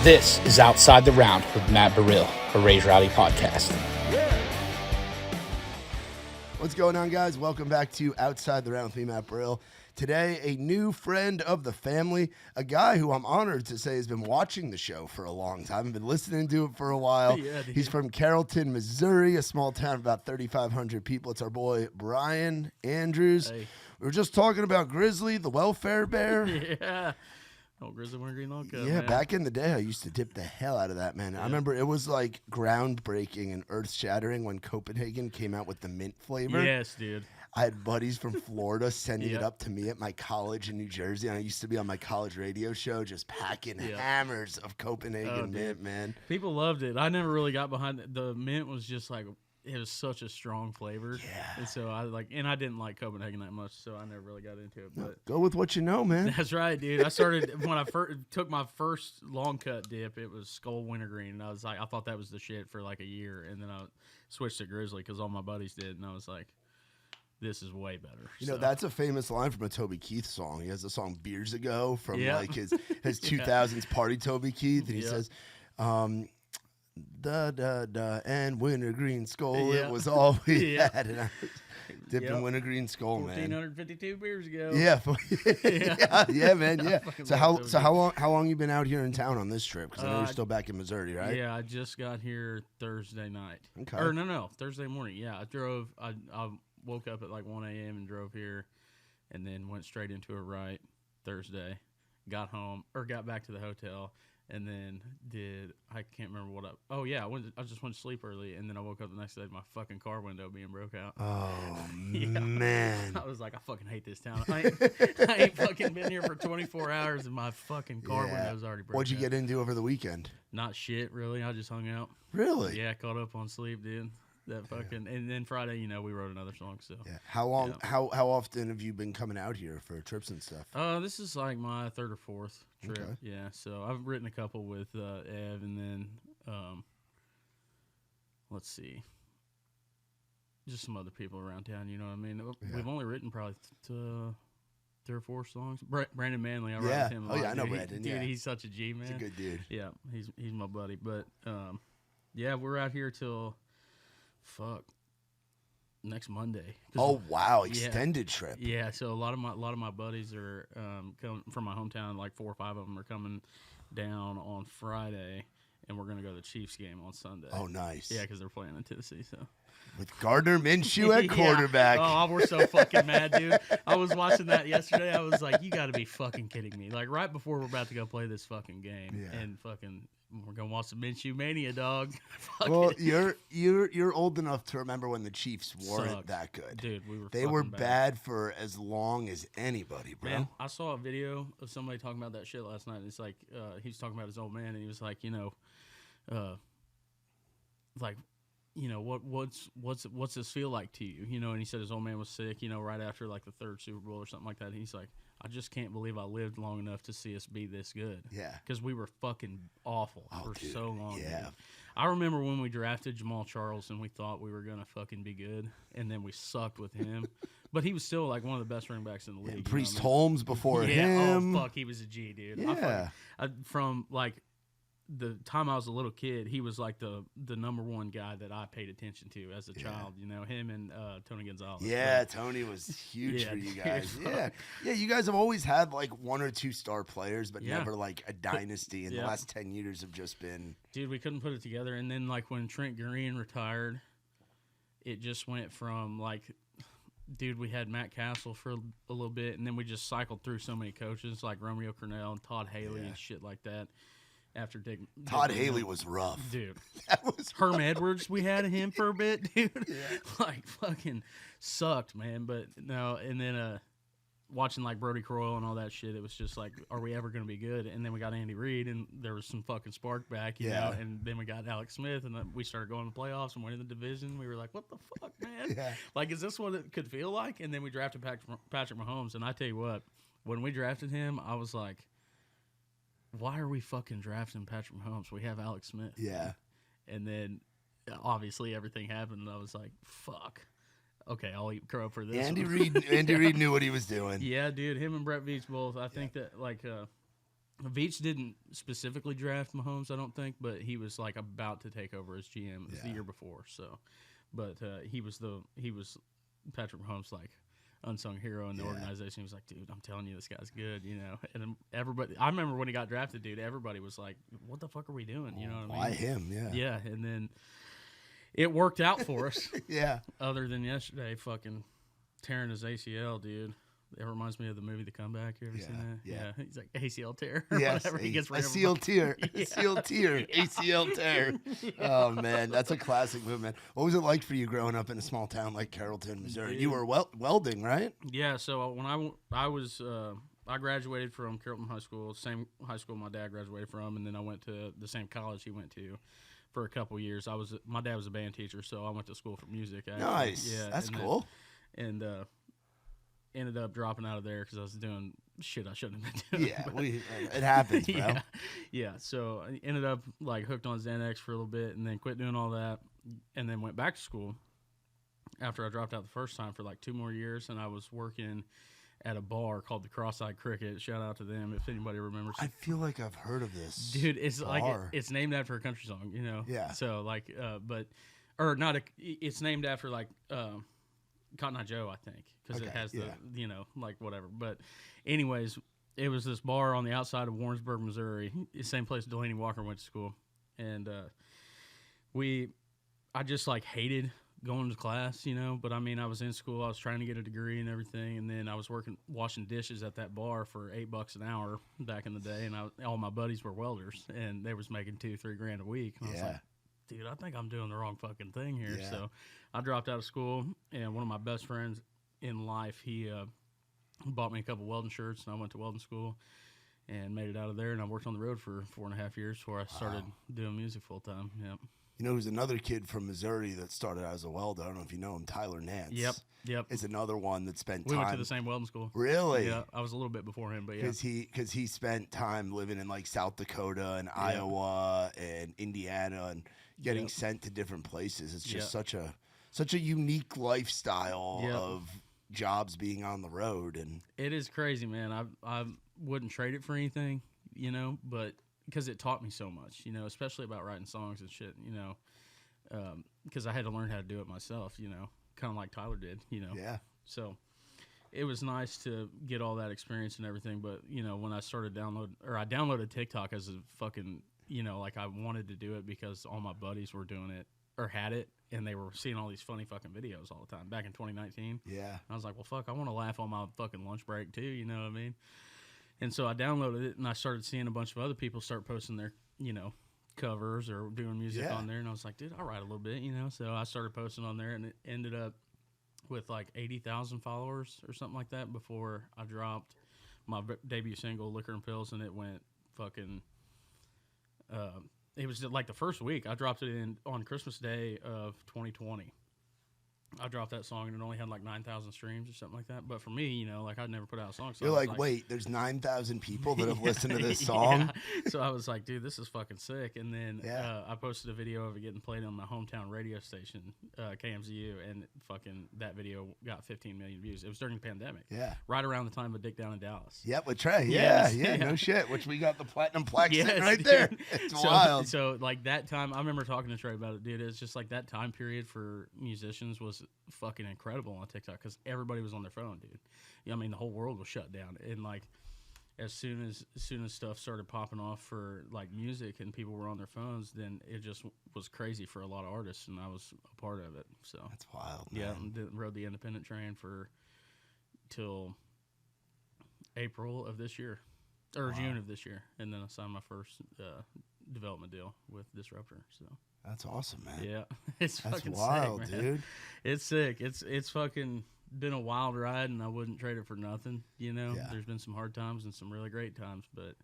This is Outside the Round with Matt Burrill, a Raise Rowdy podcast. What's going on, guys? Welcome back to Outside the Round with me, Matt Burrill. Today, a new friend of the family, a guy who I'm honored to say has been watching the show for a long time. I've been listening to it for a while. He's from Carrollton, Missouri, a small town of about 3,500 people. It's our boy, Bryan Andrews. Hey. We were just talking about Grizzly, the welfare bear. Yeah. Oh, Grizzly Wintergreen Long Cup, Yeah, man. back in the day, I used to dip the hell out of that, man. I remember it was like groundbreaking and earth-shattering when Copenhagen came out with the mint flavor. Yes, dude. I had buddies from Florida sending it up to me at my college in New Jersey, and I used to be on my college radio show just packing hammers of Copenhagen mint, man. People loved it. I never really got behind it. The mint was just like, it was such a strong flavor. Yeah. And so I didn't like Copenhagen that much, so I never really got into it. But Go with what you know, man. that's right, dude. I started when I took my first long cut dip. It was Skull Wintergreen, and I was like, I thought that was the shit for like a year, and then I switched to Grizzly because all my buddies did, and I was like, this is way better. You know, that's a famous line from a Toby Keith song. He has the song Beers Ago from like his 2000s party Toby Keith, and he says, and wintergreen skull. It was all we had. And I was dipping wintergreen skull, man. 1,452 beers ago. Yeah, man. Yeah. So how long you been out here in town on this trip? Because I know you're still back in Missouri, right? Yeah, I just got here Thursday night. Okay. Or no, Thursday morning. Yeah, I drove. I woke up at like 1 a.m. and drove here, and then went straight into a right Thursday. Got back to the hotel. And then I can't remember what I just went to sleep early, and then I woke up the next day to my fucking car window being broke out. Oh, man. I was like, I fucking hate this town. I ain't fucking been here for 24 hours, and my fucking car window's already broke out. What'd you get into over the weekend? Not shit, really. I just hung out. Really? Yeah, caught up on sleep, dude. That fucking and then Friday, we wrote another song. So how long? How often have you been coming out here for trips and stuff? This is like my third or fourth trip. Okay. Yeah, so I've written a couple with Ev, and then let's see, just some other people around town. You know what I mean? Yeah. We've only written probably 3 or 4 songs. Brandon Manley, I write with him. A lot. I know Brandon. Dude, he's such a G, man. He's a good dude. Yeah, he's my buddy. But we're out here till. Next Monday. Oh wow, extended trip. Yeah, so a lot of my buddies are coming from my hometown. Like 4 or 5 of them are coming down on Friday, and we're gonna go to the Chiefs game on Sunday. Oh, nice. Yeah, because they're playing in Tennessee. So with Gardner Minshew at quarterback. Oh, we're so fucking mad, dude. I was watching that yesterday. I was like, you got to be fucking kidding me! Like right before we're about to go play this fucking game, and fucking. We're gonna watch some Minshew Mania, dog. Well, you're old enough to remember when the Chiefs weren't that good, dude. They were bad for as long as anybody, bro. Man, I saw a video of somebody talking about that shit last night. And it's like he was talking about his old man, and he was like, what's this feel like to you? And he said his old man was sick, right after like the 3rd Super Bowl or something like that. And he's like, I just can't believe I lived long enough to see us be this good. Yeah. Because we were fucking awful for so long. Yeah. Dude. I remember when we drafted Jamal Charles and we thought we were going to fucking be good, and then we sucked with him. But he was still like one of the best running backs in the league. Priest Holmes before him. Oh, fuck. He was a G, dude. Yeah. From like the time I was a little kid, he was like the number one guy that I paid attention to as a child. Him and Tony Gonzalez. Yeah, Tony was huge for you guys. Yeah, you guys have always had like 1 or 2 star players, but never like a dynasty. And the last 10 years have just been. Dude, we couldn't put it together. And then like when Trent Green retired, it just went from like. Dude, we had Matt Castle for a little bit, and then we just cycled through so many coaches like Romeo Cornell and Todd Haley and shit like that. After Todd Haley was rough, dude. That was Herm Edwards. We had him for a bit, dude. Like fucking sucked, man. But no, and then watching like Brody Croyle and all that shit, it was just like, are we ever going to be good? And then we got Andy Reid, and there was some fucking spark back, you know. And then we got Alex Smith, and then we started going to the playoffs and winning the division. We were like, what the fuck, man? Like, is this what it could feel like? And then we drafted Patrick Mahomes, and I tell you what, when we drafted him, I was like, why are we fucking drafting Patrick Mahomes? We have Alex Smith. Yeah. And then obviously everything happened, and I was like, fuck. Okay, I'll eat crow for this. Andy Reid knew what he was doing. Yeah, dude. Him and Brett Veach both. I think that, like, Veach didn't specifically draft Mahomes, I don't think, but he was like about to take over as GM. It was the year before, so. But he was Patrick Mahomes' like unsung hero in the organization. He was like, dude, I'm telling you, this guy's good, you know. And everybody, I remember when he got drafted, dude, everybody was like, what the fuck are we doing? You know what I mean? Why him? Yeah. Yeah, and then it worked out for us. Yeah. Other than yesterday, fucking tearing his ACL, dude. It reminds me of the movie The Comeback. You ever seen that? Yeah. He's like ACL tear. Or Yes, whatever. He gets rid of ACL tear, ACL tear, ACL tear. Oh man, that's a classic move, man. What was it like for you growing up in a small town like Carrollton, Missouri? You were welding, right? Yeah. So when I graduated from Carrollton High School, same high school my dad graduated from, and then I went to the same college he went to for a couple years. My dad was a band teacher, so I went to school for music. Actually. Nice. Yeah, that's cool. Ended up dropping out of there because I was doing shit I shouldn't have been doing. Yeah, it happens, bro. Yeah. So I ended up like hooked on Xanax for a little bit, and then quit doing all that, and then went back to school after I dropped out the first time for like 2 more years, and I was working at a bar called the Cross-Eyed Cricket. Shout out to them if anybody remembers. I feel like I've heard of this. Dude, it's bar. like it's named after a country song, you know. Yeah. So like, or not it's named after like Cotton Eye Joe, I think, because it has the you know, like whatever. But anyways, it was this bar on the outside of Warrensburg, Missouri, the same place Delaney Walker went to school, and I just like hated going to class, you know. But I mean, I was in school, I was trying to get a degree and everything, and then I was washing dishes at that bar for $8 an hour back in the day, and all my buddies were welders, and they was making $2-3 grand a week. And I was like, dude, I think I'm doing the wrong fucking thing here. Yeah. So I dropped out of school, and one of my best friends in life, he bought me a couple welding shirts, and I went to welding school and made it out of there, and I worked on the road for 4.5 years before I started doing music full time. Yep. You know, who's another kid from Missouri that started out as a welder? I don't know if you know him, Tyler Nance. Yep. It's another one that spent time. We went to the same welding school. Really? Yeah, I was a little bit before him, but yeah. Because he spent time living in like South Dakota and Iowa and Indiana and getting sent to different places. It's just such a unique lifestyle of jobs being on the road, and it is crazy, man. I wouldn't trade it for anything, you know, but because it taught me so much, you know, especially about writing songs and shit, you know, because I had to learn how to do it myself, you know, kind of like Tyler did, you know. Yeah. So it was nice to get all that experience and everything, but you know, when I started I downloaded TikTok as a fucking, you know, like I wanted to do it because all my buddies were doing it or had it, and they were seeing all these funny fucking videos all the time back in 2019. Yeah. I was like, well, fuck, I want to laugh on my fucking lunch break too, you know what I mean? And so I downloaded it, and I started seeing a bunch of other people start posting their, you know, covers or doing music on there, and I was like, dude, I'll write a little bit, you know? So I started posting on there, and it ended up with like 80,000 followers or something like that before I dropped my debut single, Liquor and Pills, and it went fucking... it was like the first week. I dropped it on Christmas Day of 2020. I dropped that song, and it only had like 9,000 streams or something like that. But for me, you know, like I'd never put out a song. So you're like, wait, there's 9,000 people that have listened to this song? Yeah. So I was like, dude, this is fucking sick. And then I posted a video of it getting played on my hometown radio station, KMZU, and fucking that video got 15 million views. It was during the pandemic. Yeah. Right around the time of Dick Down in Dallas. Yep, with Trey. Yeah, no shit. Which we got the platinum plaque sitting right there. It's wild. So like that time, I remember talking to Trey about it, dude. It's just like that time period for musicians was fucking incredible on TikTok because everybody was on their phone, dude. I mean, the whole world was shut down, and like as soon as stuff started popping off for like music and people were on their phones, then it just was crazy for a lot of artists, and I was a part of it. So that's wild, man. Yeah, and rode the independent train till April of this year or June of this year, and then I signed my first development deal with Disruptor. So that's awesome, man. Yeah, it's that's fucking wild, sick, man. dude. It's sick. It's fucking been a wild ride, and I wouldn't trade it for nothing. You know, there's been some hard times and some really great times, but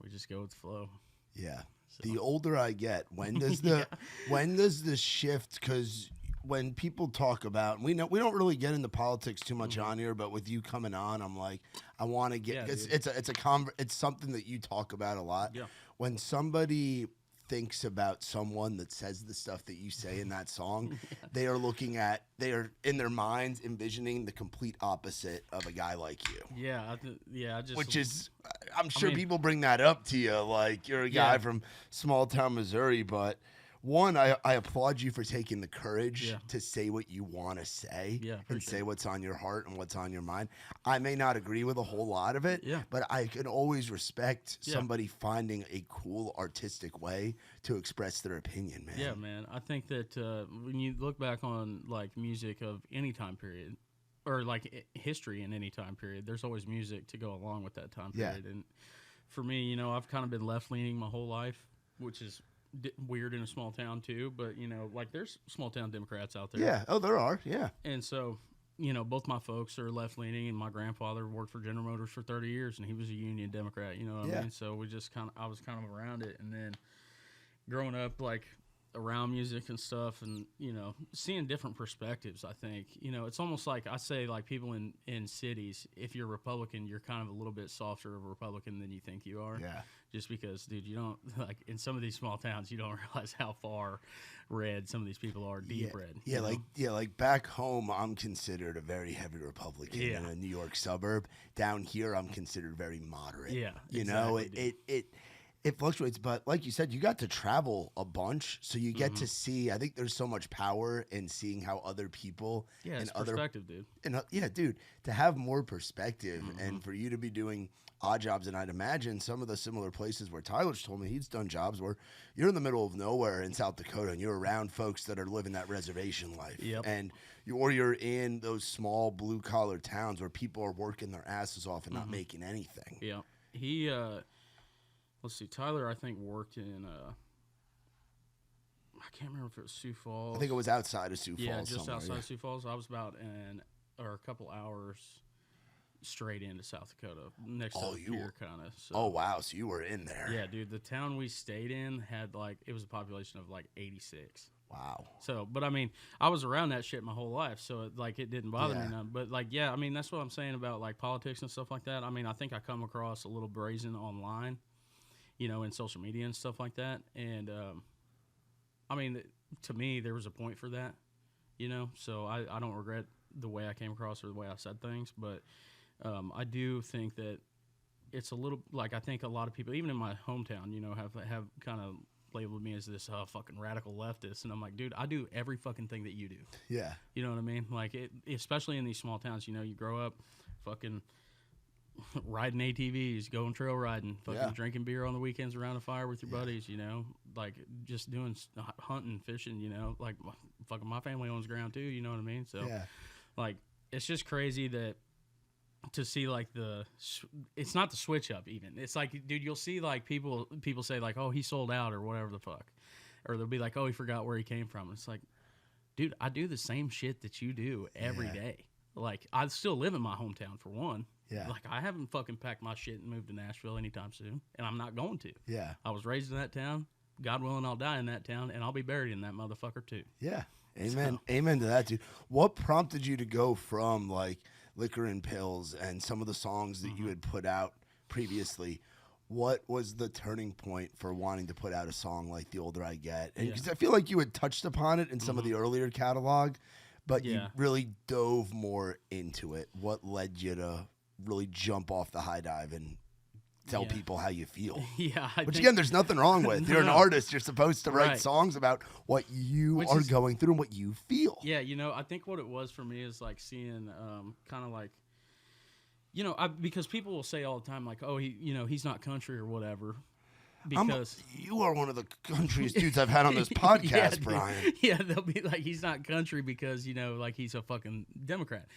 we just go with the flow. Yeah. So. The older I get, when does the shift? Because when people talk about, we don't really get into politics too much on here, but with you coming on, I'm like, I want to get. It's something that you talk about a lot. Yeah. When somebody thinks about someone that says the stuff that you say in that song, they are in their minds envisioning the complete opposite of a guy like you. Yeah, which is, I'm sure mean, people bring that up to you, like you're a guy from small town Missouri, but one, I applaud you for taking the courage to say what you want to say and say what's on your heart and what's on your mind. I may not agree with a whole lot of it, but I can always respect somebody finding a cool artistic way to express their opinion, man. Yeah, man. I think that when you look back on like music of any time period, or like history in any time period, there's always music to go along with that time period. And for me, you know, I've kind of been left-leaning my whole life, which is weird in a small town too, but you know, like there's small town Democrats out there. Yeah. Oh, there are. Yeah. And so, you know, both my folks are left leaning, and my grandfather worked for General Motors for 30 years, and he was a Union Democrat. You know what I mean? So we just I was kind of around it, and then growing up, like around music and stuff, and you know, seeing different perspectives. I think, you know, it's almost like I say, like people in cities, if you're Republican, you're kind of a little bit softer of a Republican than you think you are. Yeah. Just because, dude, you don't, like, in some of these small towns, you don't realize how far red some of these people are, deep red. Like back home, I'm considered a very heavy Republican in a New York suburb. Down here, I'm considered very moderate. Yeah, you know, it fluctuates, but like you said, you got to travel a bunch, so you get to see. I think there's so much power in seeing how other people and other perspective, dude. And dude, to have more perspective and for you to be doing odd jobs, and I'd imagine some of the similar places where Tyler's told me he's done jobs where you're in the middle of nowhere in South Dakota and you're around folks that are living that reservation life. And you're in those small blue collar towns where people are working their asses off and not making anything. Yeah. He let's see, Tyler I think worked in I can't remember if it was Sioux Falls. I think it was outside of Sioux Falls. Yeah, just outside of Sioux Falls. I was about a couple hours straight into South Dakota, next to the pier, kind of. So. Oh, wow. So you were in there. Yeah, dude. The town we stayed in had, like, it was a population of, like, 86. Wow. So, but, I mean, I was around that shit my whole life, so, it didn't bother me none. But, like, yeah, I mean, that's what I'm saying about, like, politics and stuff like that. I mean, I think I come across a little brazen online, you know, in social media and stuff like that. And, I mean, to me, there was a point for that, you know. So I don't regret the way I came across or the way I said things, but I do think that it's a little, like, I think a lot of people, even in my hometown, you know, have kind of labeled me as this fucking radical leftist, and I'm like, dude, I do every fucking thing that you do. Yeah. You know what I mean? Like, especially in these small towns, you know, you grow up fucking riding ATVs, going trail riding, fucking drinking beer on the weekends around a fire with your buddies, you know, like just doing hunting, fishing, you know, like fucking my family owns ground too, you know what I mean? So, like, it's just crazy that to see like it's not the switch up even. It's like, dude, you'll see like people say like, oh, he sold out or whatever the fuck, or they'll be like, oh, he forgot where he came from. It's like, dude, I do the same shit that you do every day. Like, I still live in my hometown for one. Yeah. Like, I haven't fucking packed my shit and moved to Nashville anytime soon, and I'm not going to. Yeah. I was raised in that town. God willing, I'll die in that town, and I'll be buried in that motherfucker too. Yeah. Amen. So. Amen to that, dude. What prompted you to go from like Liquor and Pills and some of the songs that you had put out previously? What was the turning point for wanting to put out a song like The Older I Get? Because I feel like you had touched upon it in some of the earlier catalog, but you really dove more into it. What led you to really jump off the high dive and tell people how you feel? Which again, there's nothing wrong with. You're an artist. You're supposed to write songs about what you are going through and what you feel. Yeah, you know, I think what it was for me is like seeing kind of like, you know, because people will say all the time like, oh, he's not country or whatever. Because you are one of the countryest dudes I've had on this podcast, Bryan. Yeah, they'll be like, he's not country because, you know, like he's a fucking Democrat.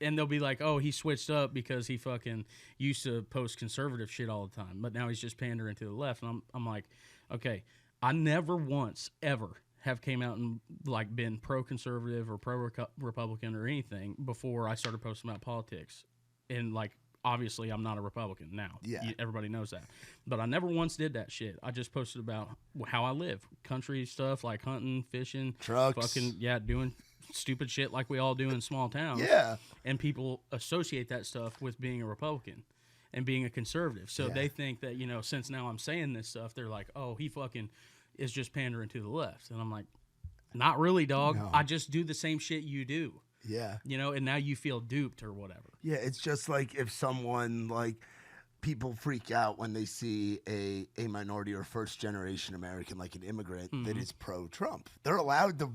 And they'll be like, oh, he switched up because he fucking used to post conservative shit all the time, but now he's just pandering to the left. And I'm like, okay, I never once ever have came out and like been pro-conservative or pro-Republican or anything before I started posting about politics. And like, obviously, I'm not a Republican now. Yeah. Everybody knows that. But I never once did that shit. I just posted about how I live. Country stuff like hunting, fishing. Trucks. Fucking, doing stupid shit like we all do in small towns. Yeah. And people associate that stuff with being a Republican and being a conservative. So they think that, you know, since now I'm saying this stuff, they're like, oh, he fucking is just pandering to the left. And I'm like, not really, dog. No. I just do the same shit you do. Yeah. You know, and now you feel duped or whatever. Yeah, it's just like if someone like people freak out when they see a minority or first generation American, like an immigrant, that is pro-Trump. They're allowed to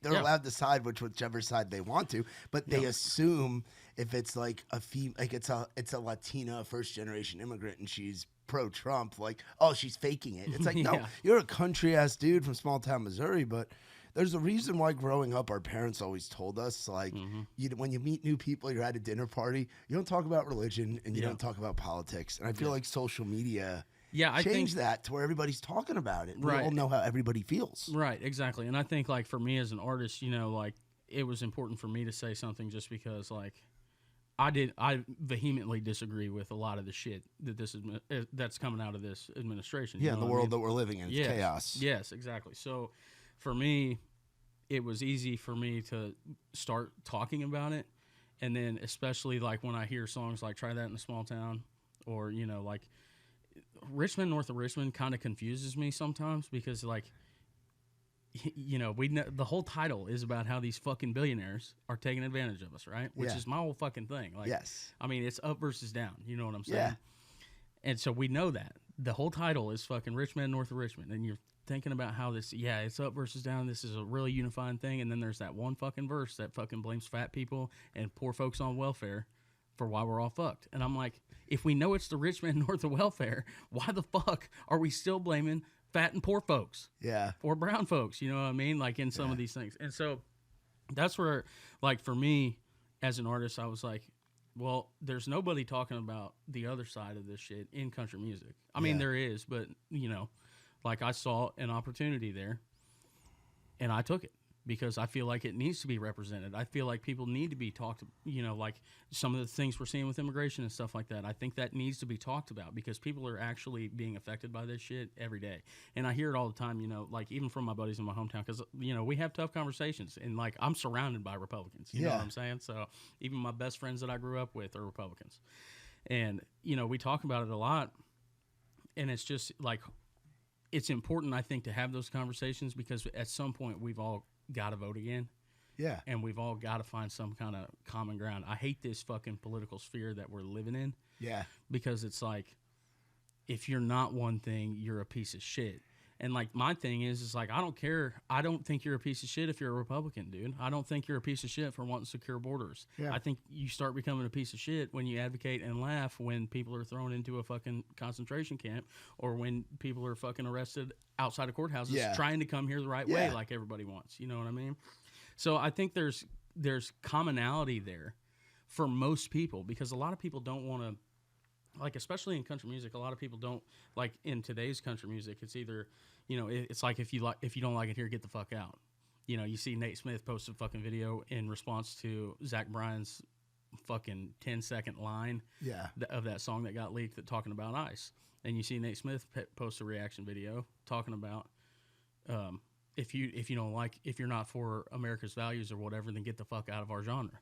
allowed to side whichever side they want to, but they assume if it's like it's a Latina first generation immigrant and she's pro-Trump, like, oh, she's faking it. It's like, no, you're a country ass dude from small town Missouri, but there's a reason why growing up our parents always told us, like, when you meet new people, you're at a dinner party, you don't talk about religion and you don't talk about politics. And I feel like social media changed that to where everybody's talking about it. We all know how everybody feels. Right, exactly. And I think, like, for me as an artist, you know, like, it was important for me to say something just because, like, I vehemently disagree with a lot of the shit that's coming out of this administration. Yeah, in the world that we're living in, it's chaos. Yes, exactly. So for me, it was easy for me to start talking about it. And then especially like when I hear songs like Try That in a Small Town, or, you know, like Richmond, north of Richmond kind of confuses me sometimes because, like, you know, the whole title is about how these fucking billionaires are taking advantage of us, right? Which is my whole fucking thing. Like, I mean, it's up versus down. You know what I'm saying? Yeah. And so we know that. The whole title is fucking Richmond, north of Richmond. And you're thinking about how this, it's up versus down. This is a really unifying thing. And then there's that one fucking verse that fucking blames fat people and poor folks on welfare for why we're all fucked. And I'm like, if we know it's the Richmond, north of welfare, why the fuck are we still blaming fat and poor folks? Yeah. Or brown folks, you know what I mean? Like in some of these things. And so that's where, like, for me as an artist, I was like, well, there's nobody talking about the other side of this shit in country music. I mean, there is, but, you know, like, I saw an opportunity there and I took it because I feel like it needs to be represented. I feel like people need to be talked, you know, like some of the things we're seeing with immigration and stuff like that. I think that needs to be talked about because people are actually being affected by this shit every day. And I hear it all the time, you know, like even from my buddies in my hometown, because, you know, we have tough conversations and, like, I'm surrounded by Republicans. You know what I'm saying? So even my best friends that I grew up with are Republicans. And, you know, we talk about it a lot. And it's just like, it's important, I think, to have those conversations because at some point we've all got to vote again. Yeah. And we've all got to find some kind of common ground. I hate this fucking political sphere that we're living in. Yeah. Because it's like, if you're not one thing, you're a piece of shit. And, like, my thing is like, I don't care. I don't think you're a piece of shit if you're a Republican, dude. I don't think you're a piece of shit for wanting secure borders. Yeah. I think you start becoming a piece of shit when you advocate and laugh when people are thrown into a fucking concentration camp or when people are fucking arrested outside of courthouses trying to come here the right way like everybody wants. You know what I mean? So I think there's commonality there for most people because a lot of people don't want to, like, especially in country music, a lot of people don't, like, in today's country music, it's either, you know, it's like if you don't like it here, get the fuck out. You know, you see Nate Smith post a fucking video in response to Zach Bryan's fucking 10-second line of that song that got leaked talking about ICE. And you see Nate Smith post a reaction video talking about if you're not for America's values or whatever, then get the fuck out of our genre.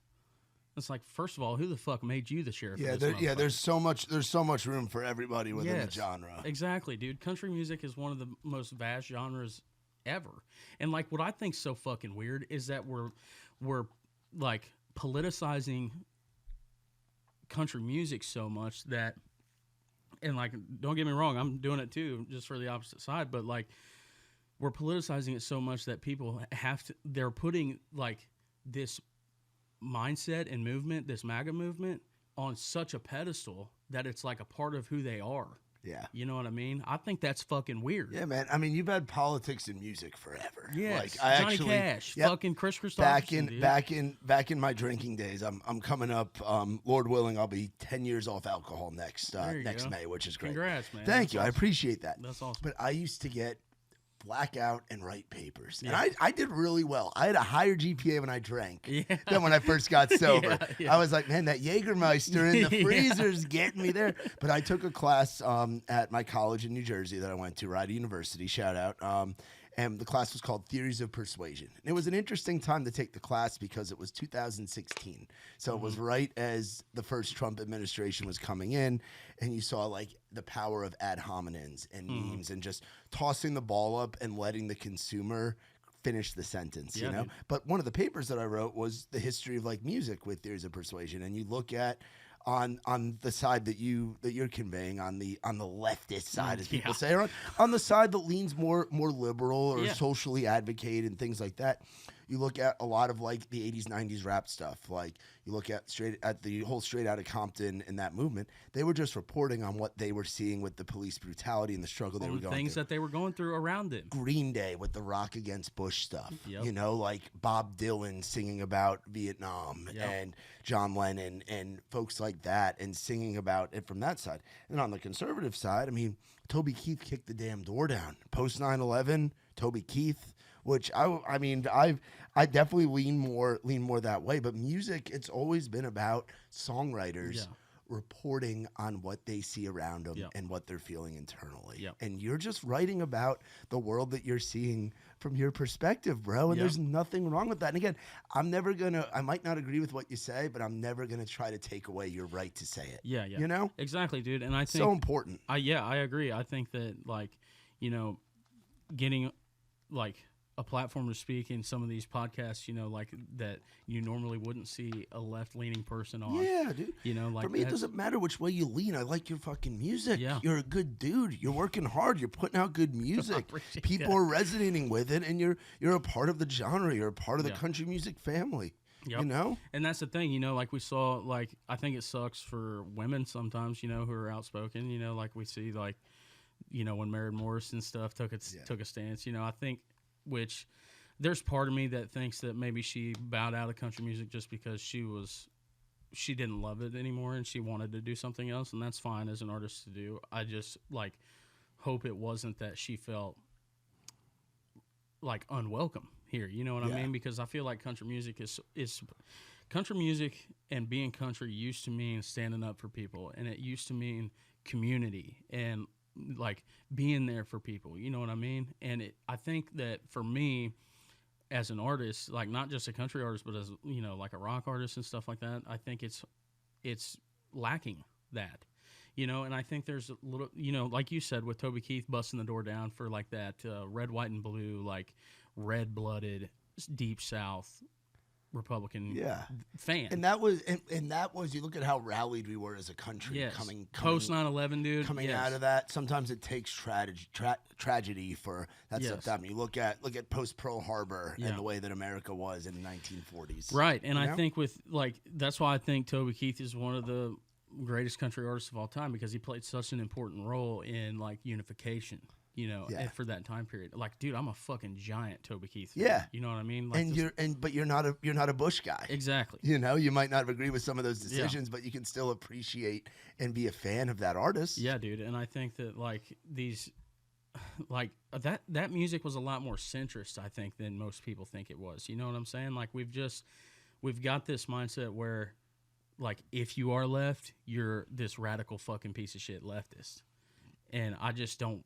It's like, first of all, who the fuck made you the sheriff? There's so much room for everybody within the genre. Exactly, dude. Country music is one of the most vast genres ever. And, like, what I think's so fucking weird is that we're like politicizing country music so much that, and, like, don't get me wrong, I'm doing it too, just for the opposite side, but, like, we're politicizing it so much that people they're putting, like, this mindset and movement, this MAGA movement, on such a pedestal that it's like a part of who they are. Yeah. You know what I mean? I think that's fucking weird. Yeah, man. I mean, you've had politics and music forever. Yes. Like, Johnny Cash, fucking Chris Christopherson. Back in my drinking days, I'm coming up. Lord willing, I'll be 10 years off alcohol next May, which is great. Congrats, man. Thank you. Awesome. I appreciate that. That's awesome. But I used to get blackout and write papers. And I did really well. I had a higher GPA when I drank than when I first got sober. I was like, man, that Jägermeister in the freezer's getting me there. But I took a class at my college in New Jersey that I went to, Rowdy University, shout out. And the class was called Theories of Persuasion. And it was an interesting time to take the class because it was 2016. So it was right as the first Trump administration was coming in, and you saw, like, the power of ad hominems and memes and just tossing the ball up and letting the consumer finish the sentence, you know? Dude. But one of the papers that I wrote was the history of, like, music with Theories of Persuasion. And you look at on the side that you're conveying, on the leftist side, as people Yeah. say, or on the side that leans more liberal or Yeah. socially advocate and things like that. You look at a lot of like the 80s, 90s rap stuff. Like you look at the whole Straight Outta Compton and that movement. They were just reporting on what they were seeing with the police brutality and the struggle they were going things through. that they were going through around it. Green Day with the Rock Against Bush stuff. Yep. You know, like Bob Dylan singing about Vietnam Yep. and John Lennon and folks like that, and singing about it from that side. And on the conservative side, I mean, Toby Keith kicked the damn door down. Post 9/11, Toby Keith, which I definitely lean more that way. But music, it's always been about songwriters Yeah. reporting on what they see around them Yep. and what they're feeling internally. Yep. And you're just writing about the world that you're seeing from your perspective, bro. And Yep. there's nothing wrong with that. And again, I might not agree with what you say, but I'm never gonna try to take away your right to say it. Yeah, yeah. You know? Exactly, dude. And I think So important. I agree. I think that, like, you know, getting like a platform to speak in some of these podcasts, you know, like that you normally wouldn't see a left-leaning person on. Yeah, dude. You know, like For me, it that- doesn't matter which way you lean. I like your fucking music. Yeah. You're a good dude. You're working hard. You're putting out good music. appreciate People that. are resonating with it, and you're a part of the genre. You're a part of the Yeah. country music family. Yep. You know? And that's the thing, you know, like we saw, like, I think it sucks for women sometimes, you know, who are outspoken, you know, like we see, like, you know, when Mary Morris and stuff took a stance, you know, I think, which there's part of me that thinks that maybe she bowed out of country music just because she didn't love it anymore and she wanted to do something else, and that's fine as an artist to do. I just, like, hope it wasn't that she felt like unwelcome here, you know what I mean? Because I feel like country music is country music, and being country used to mean standing up for people, and it used to mean community and like being there for people, you know what I mean? And I think that for me as an artist, like not just a country artist, but as, you know, like a rock artist and stuff like that, I think it's lacking that. You know, and I think there's a little, you know, like you said, with Toby Keith busting the door down for like that red, white, and blue, like red-blooded, deep South Republican fan. And that was you look at how rallied we were as a country coming post 9/11, dude, coming out of that. Sometimes it takes tragedy for that stuff to happen. You look at post Pearl Harbor and the way that America was in the 1940s. Right. And I think with like that's why I think Toby Keith is one of the greatest country artists of all time, because he played such an important role in like unification, you know, for that time period. Like, dude, I'm a fucking giant Toby Keith fan. Yeah. You know what I mean? Like, But you're not a Bush guy. Exactly. You know, you might not agree with some of those decisions, but you can still appreciate and be a fan of that artist. Yeah, dude. And I think that like these like that music was a lot more centrist, I think, than most people think it was. You know what I'm saying? Like we've got this mindset where like if you are left, you're this radical fucking piece of shit leftist. And I just don't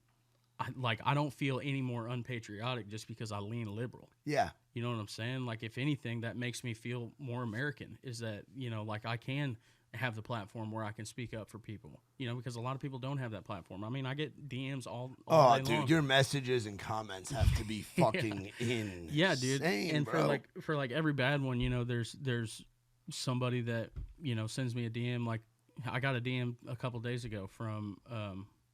I don't feel any more unpatriotic just because I lean liberal. Yeah. You know what I'm saying? Like if anything, that makes me feel more American, is that, you know, like I can have the platform where I can speak up for people, you know, because a lot of people don't have that platform. I mean, I get DMs all day long. Your messages and comments have to be fucking insane. Yeah, dude. And bro. for every bad one, you know, there's somebody that, you know, sends me a DM. Like I got a DM a couple days ago from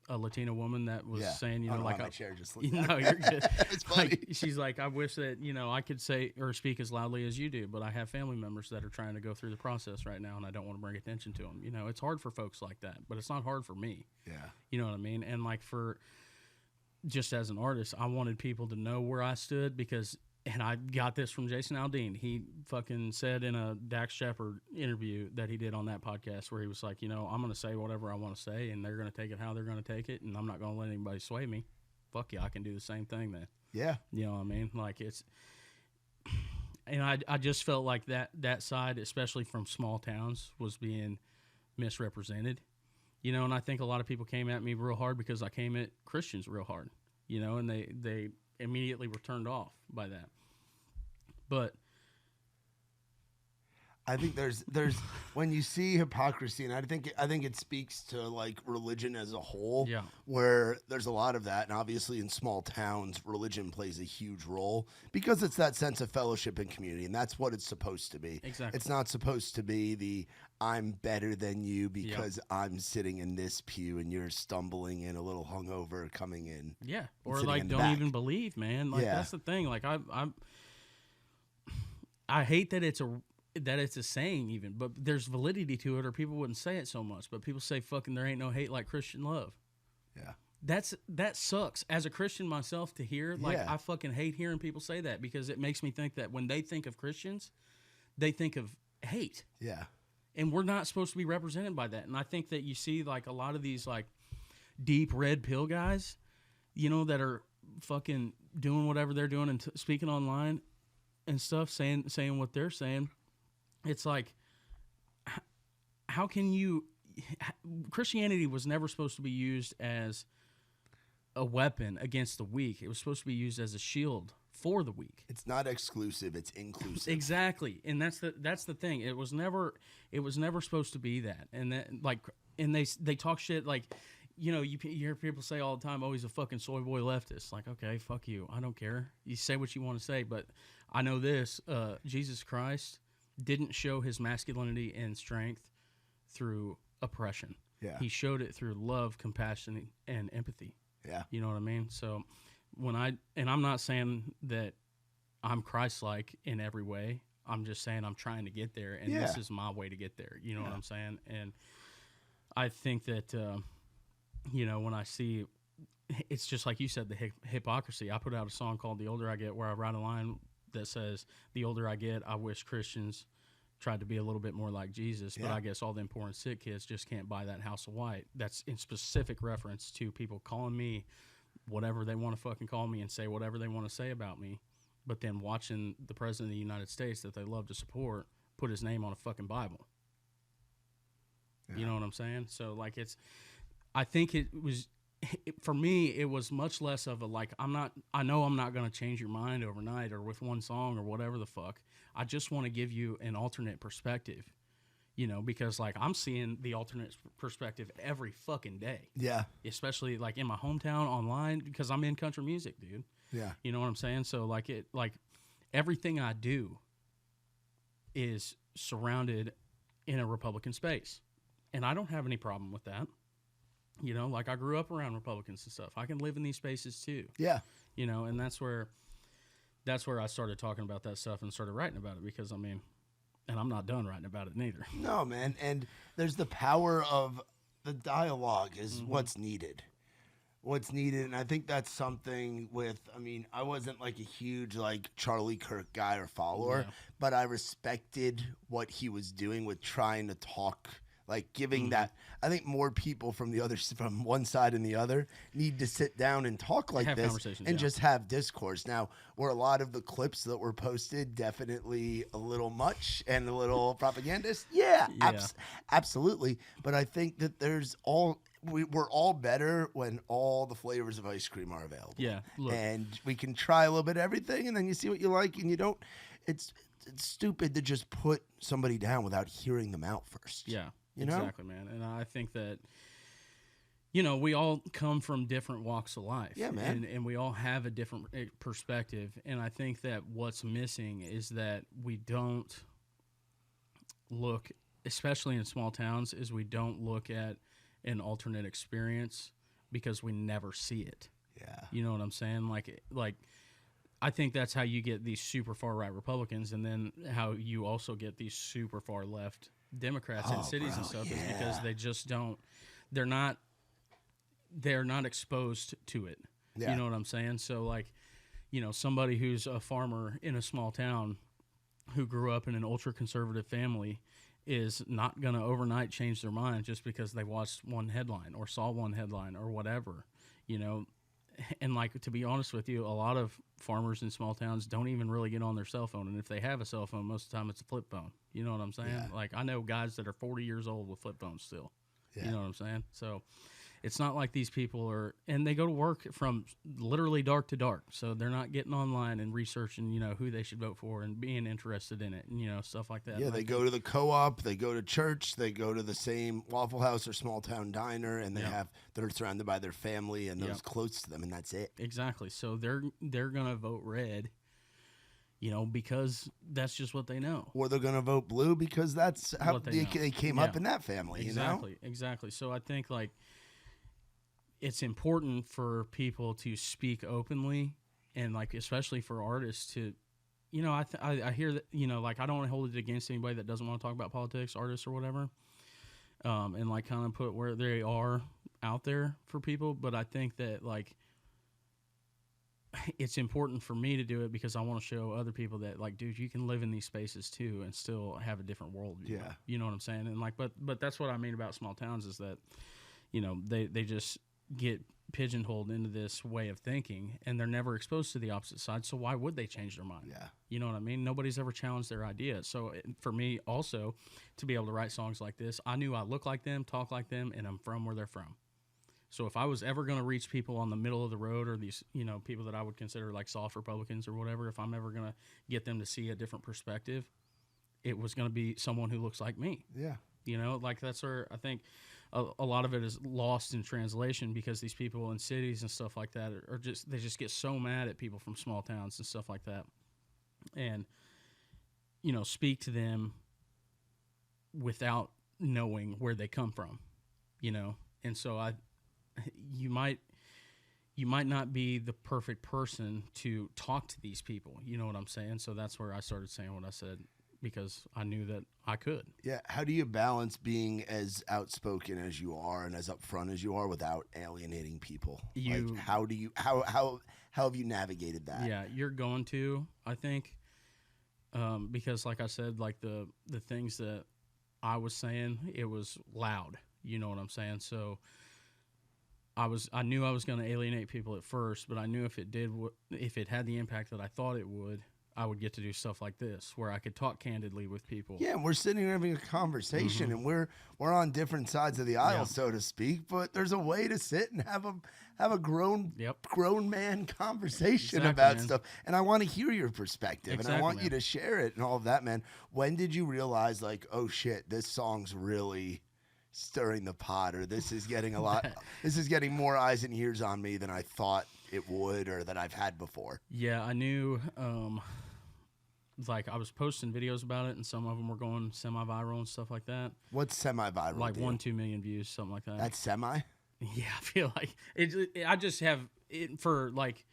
a Latina woman that was saying, you know, like my chair just no, you're good. It's funny. Like, she's like, I wish that, you know, I could say or speak as loudly as you do, but I have family members that are trying to go through the process right now, and I don't want to bring attention to them. You know, it's hard for folks like that, but it's not hard for me. Yeah. You know what I mean? And like just as an artist, I wanted people to know where I stood, because, and I got this from Jason Aldean. He fucking said in a Dax Shepard interview that he did on that podcast, where he was like, you know, I'm going to say whatever I want to say, and they're going to take it how they're going to take it, and I'm not going to let anybody sway me. Fuck yeah, I can do the same thing then. Yeah. You know what I mean? Like and I just felt like that side, especially from small towns, was being misrepresented. You know, and I think a lot of people came at me real hard because I came at Christians real hard, you know, and they immediately were turned off by that. But I think there's when you see hypocrisy, and I think it speaks to like religion as a whole, Yeah. where there's a lot of that, and obviously in small towns, religion plays a huge role because it's that sense of fellowship and community, and that's what it's supposed to be. Exactly. It's not supposed to be the I'm better than you because I'm sitting in this pew and you're stumbling in a little hungover coming in. Yeah, or sitting like in the don't back. even believe, man. Like Yeah. that's the thing. Like I hate that it's a saying even, but there's validity to it, or people wouldn't say it so much. But people say fucking there ain't no hate like Christian love. Yeah. That sucks. As a Christian myself to hear, like Yeah. I fucking hate hearing people say that because it makes me think that when they think of Christians, they think of hate. Yeah. And we're not supposed to be represented by that. And I think that you see like a lot of these like deep red pill guys, you know, that are fucking doing whatever they're doing and speaking online and stuff, saying what they're saying. It's like, how can you? Christianity was never supposed to be used as a weapon against the weak. It was supposed to be used as a shield for the weak. It's not exclusive, it's inclusive. Exactly, and that's the thing. It was never supposed to be that. And that they talk shit like, you know, you hear people say all the time, "Oh, he's a fucking soy boy leftist." Like, okay, fuck you. I don't care. You say what you want to say, but I know this: Jesus Christ didn't show his masculinity and strength through oppression. Yeah. He showed it through love, compassion, and empathy. Yeah. You know what I mean? So I'm not saying that I'm Christ-like in every way. I'm just saying I'm trying to get there, and this is my way to get there. You know what I'm saying? And I think that, you know, when I see, it's just like you said, the hypocrisy. I put out a song called "The Older I Get," where I write a line that says, "The older I get, I wish Christians tried to be a little bit more like Jesus, but I guess all them poor and sick kids just can't buy that house of white." That's in specific reference to people calling me whatever they want to fucking call me and say whatever they want to say about me, but then watching the president of the United States that they love to support put his name on a fucking Bible. Yeah. You know what I'm saying? So like I think it was, for me, it was much less of a like, I know I'm not going to change your mind overnight or with one song or whatever the fuck. I just want to give you an alternate perspective, you know, because like I'm seeing the alternate perspective every fucking day. Yeah. Especially like in my hometown online because I'm in country music, dude. Yeah. You know what I'm saying? So like everything I do is surrounded in a Republican space. And I don't have any problem with that. You know, like I grew up around Republicans and stuff. I can live in these spaces too. Yeah. You know, and that's where I started talking about that stuff and started writing about it because, I mean, and I'm not done writing about it neither. No, man. And there's the power of the dialogue is what's needed. What's needed. And I think that's something with, I mean, I wasn't like a huge like Charlie Kirk guy or follower, but I respected what he was doing with trying to talk, like giving that. I think more people from one side and the other need to sit down and talk like have this conversations, and just have discourse. Now, were a lot of the clips that were posted definitely a little much and a little propagandist? Yeah. Absolutely. But I think that we're all better when all the flavors of ice cream are available. Yeah. Look. And we can try a little bit of everything, and then you see what you like, and you don't. It's stupid to just put somebody down without hearing them out first. Yeah. You know? Exactly, man. And I think that, you know, we all come from different walks of life. Yeah, man. And we all have a different perspective. And I think that what's missing is that we don't look, especially in small towns, is we don't look at an alternate experience because we never see it. Yeah. You know what I'm saying? Like I think that's how you get these super far right Republicans, and then how you also get these super far left Democrats in cities and stuff is because they just don't. They're not exposed to it. Yeah. You know what I'm saying? So like, you know, somebody who's a farmer in a small town who grew up in an ultra conservative family is not going to overnight change their mind just because they watched one headline or saw one headline or whatever, you know. And like, to be honest with you, a lot of farmers in small towns don't even really get on their cell phone. And if they have a cell phone, most of the time it's a flip phone. You know what I'm saying? Yeah. Like, I know guys that are 40 years old with flip phones still. Yeah. You know what I'm saying? So it's not like these people are, and they go to work from literally dark to dark. So they're not getting online and researching, who they should vote for and being interested in it and, stuff like that. Yeah, And they go to the co-op, they go to church, they go to the same Waffle House or small town diner, and they're surrounded by their family and those close to them, and that's it. Exactly. So they're going to vote red, because that's just what they know. Or they're going to vote blue because that's how they came up in that family, Exactly. So I think, like, it's important for people to speak openly, and, like, especially for artists to, I hear that, like, I don't want to hold it against anybody that doesn't want to talk about politics, artists or whatever, and, like, kind of put where they are out there for people. But I think that, like, it's important for me to do it because I want to show other people that, like, dude, you can live in these spaces too and still have a different worldview. Yeah. You know what I'm saying? And, like, but that's what I mean about small towns is that, they just get pigeonholed into this way of thinking and they're never exposed to the opposite side. So why would they change their mind? Yeah. You know what I mean? Nobody's ever challenged their ideas. So for me also to be able to write songs like this, I knew I look like them, talk like them, and I'm from where they're from. So if I was ever going to reach people on the middle of the road or these, people that I would consider like soft Republicans or whatever, if I'm ever going to get them to see a different perspective, it was going to be someone who looks like me. Yeah. Like that's where I think a lot of it is lost in translation because these people in cities and stuff like that they just get so mad at people from small towns and stuff like that. And, speak to them without knowing where they come from, and so you might not be the perfect person to talk to these people. You know what I'm saying? So that's where I started saying what I said because I knew that I could. Yeah. How do you balance being as outspoken as you are and as upfront as you are without alienating people? How have you navigated that? Yeah, you're going to, I think, because like I said, like the things that I was saying, it was loud. You know what I'm saying? So I knew I was going to alienate people at first, but I knew if it had the impact that I thought it would, I would get to do stuff like this where I could talk candidly with people. Yeah, and we're sitting here having a conversation, and we're on different sides of the aisle, so to speak. But there's a way to sit and have a grown man conversation about stuff. And I want to hear your perspective, and I want you to share it and all of that, man. When did you realize, like, oh shit, this song's really stirring the pot, or this is getting this is getting more eyes and ears on me than I thought it would, or that I've had before? Yeah, I knew. Like I was posting videos about it, and some of them were going semi-viral and stuff like that. What's semi-viral? Like 1-2 million views, something like that. That's semi? Yeah, I feel like I just have it for like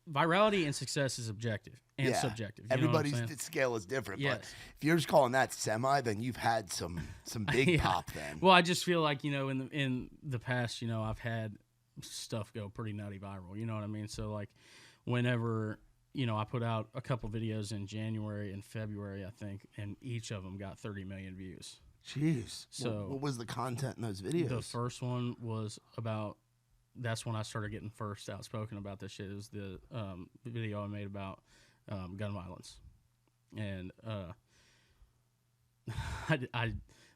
virality and success is objective and subjective. Everybody's scale is different. Yes. But if you're just calling that semi, then you've had some big pop then. Well, I just feel like in the past, I've had stuff go pretty nutty viral. You know what I mean? So like whenever. I put out a couple videos in January and February, I think, and each of them got 30 million views. Jeez. So what was the content in those videos? The first one was about, that's when I started getting first outspoken about this shit. It was the video I made about gun violence. And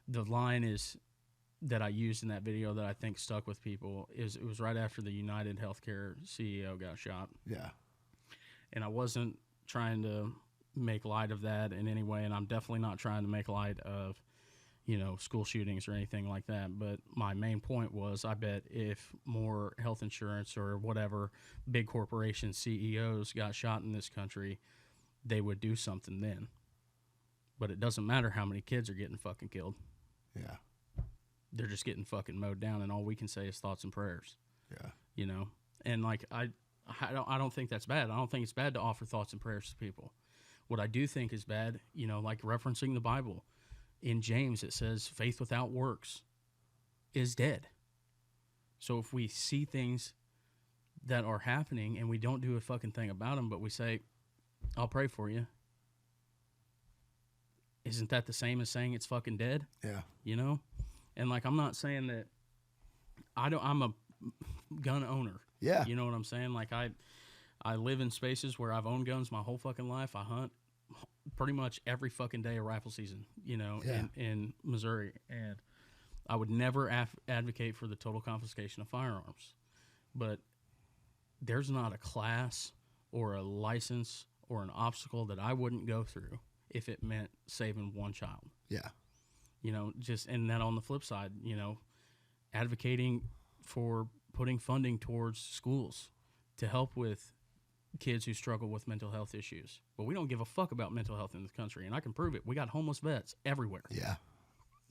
the line is that I used in that video that I think stuck with people is it was right after the United Healthcare CEO got shot. Yeah. And I wasn't trying to make light of that in any way, and I'm definitely not trying to make light of, school shootings or anything like that. But my main point was I bet if more health insurance or whatever big corporation CEOs got shot in this country, they would do something then. But it doesn't matter how many kids are getting fucking killed. Yeah. They're just getting fucking mowed down, and all we can say is thoughts and prayers. Yeah. And like I don't think that's bad. I don't think it's bad to offer thoughts and prayers to people. What I do think is bad, like referencing the Bible. In James, it says faith without works is dead. So if we see things that are happening and we don't do a fucking thing about them, but we say, I'll pray for you. Isn't that the same as saying it's fucking dead? Yeah. And like, I'm not saying that I'm a gun owner. Yeah. You know what I'm saying? Like I live in spaces where I've owned guns my whole fucking life. I hunt pretty much every fucking day of rifle season, in Missouri. And I would never advocate for the total confiscation of firearms. But there's not a class or a license or an obstacle that I wouldn't go through if it meant saving one child. Yeah. You know, and then on the flip side, you know, advocating for putting funding towards schools to help with kids who struggle with mental health issues. But we don't give a fuck about mental health in this country, and I can prove it. We got homeless vets everywhere. Yeah.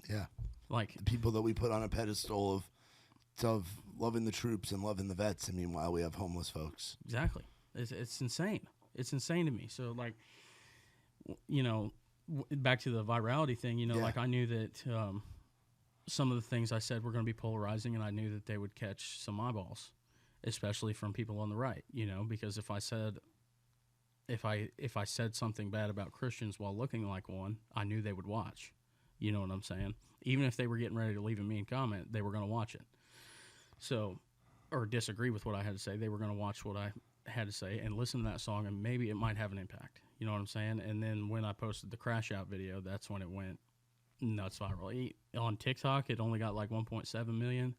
Yeah. Like the people that we put on a pedestal of loving the troops and loving the vets, and meanwhile we have homeless folks. Exactly. It's insane. It's insane to me. So, like, you know, back to the virality thing, you know, like I knew that some of the things I said were going to be polarizing, and I knew that they would catch some eyeballs, especially from people on the right, you know, because if I said something bad about Christians while looking like one, I knew they would watch. You know what I'm saying? Even if they were getting ready to leave a mean comment, they were going to watch it. So, or disagree with what I had to say, they were going to watch what I had to say and listen to that song, and maybe it might have an impact. You know what I'm saying? And then when I posted the crash out video, that's when it went nuts viral. On TikTok, it only got like 1.7 million,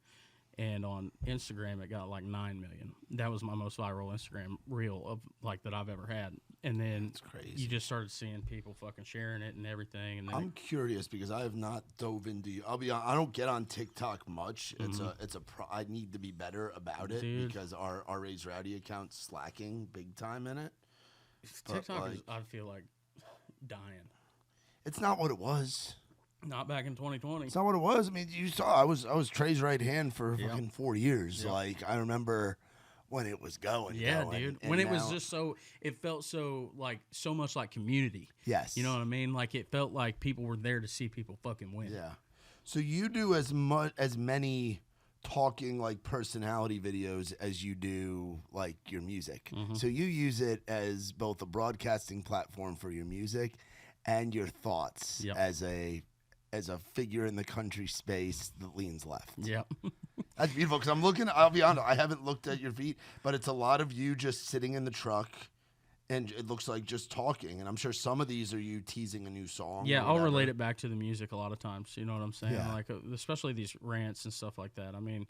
and on Instagram, it got like 9 million. That was my most viral Instagram reel of like that I've ever had. And then you just started seeing people fucking sharing it and everything. And then I'm curious because I have not dove into. I'll be honest, I don't get on TikTok much. I need to be better about it because our Raise Rowdy account's slacking big time in it. TikTok is, I feel like, dying. It's not what it was. Not back in 2020. It's not what it was. I mean, you saw I was Trey's right hand for fucking 4 years. Yep. Like I remember when it was going. Yeah, dude. When it was just so, it felt so like so much like community. Yes. You know what I mean? Like it felt like people were there to see people fucking win. Yeah. So you do as many talking like personality videos as you do like your music. Mm-hmm. So you use it as both a broadcasting platform for your music and your thoughts as a figure in the country space that leans left. Yep. That's beautiful because I'm looking, I'll be honest, I haven't looked at your feet, but it's a lot of you just sitting in the truck and it looks like just talking. And I'm sure some of these are you teasing a new song. Yeah, I'll relate it back to the music a lot of times. You know what I'm saying? Yeah. Like, especially these rants and stuff like that. I mean,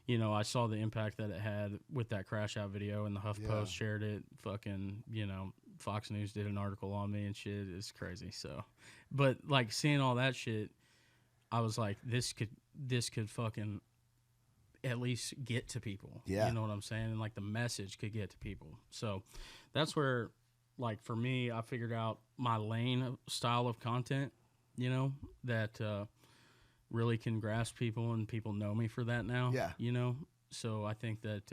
you know, I saw the impact that it had with that crash out video, and the HuffPost shared it. Fucking, you know, Fox News did an article on me and shit. It's crazy. So, but like seeing all that shit, I was like, this could fucking at least get to people. Yeah. You know what I'm saying? And like the message could get to people. So that's where, like, for me, I figured out my lane style of content, you know, that really can grasp people, and people know me for that now. Yeah. You know? So I think that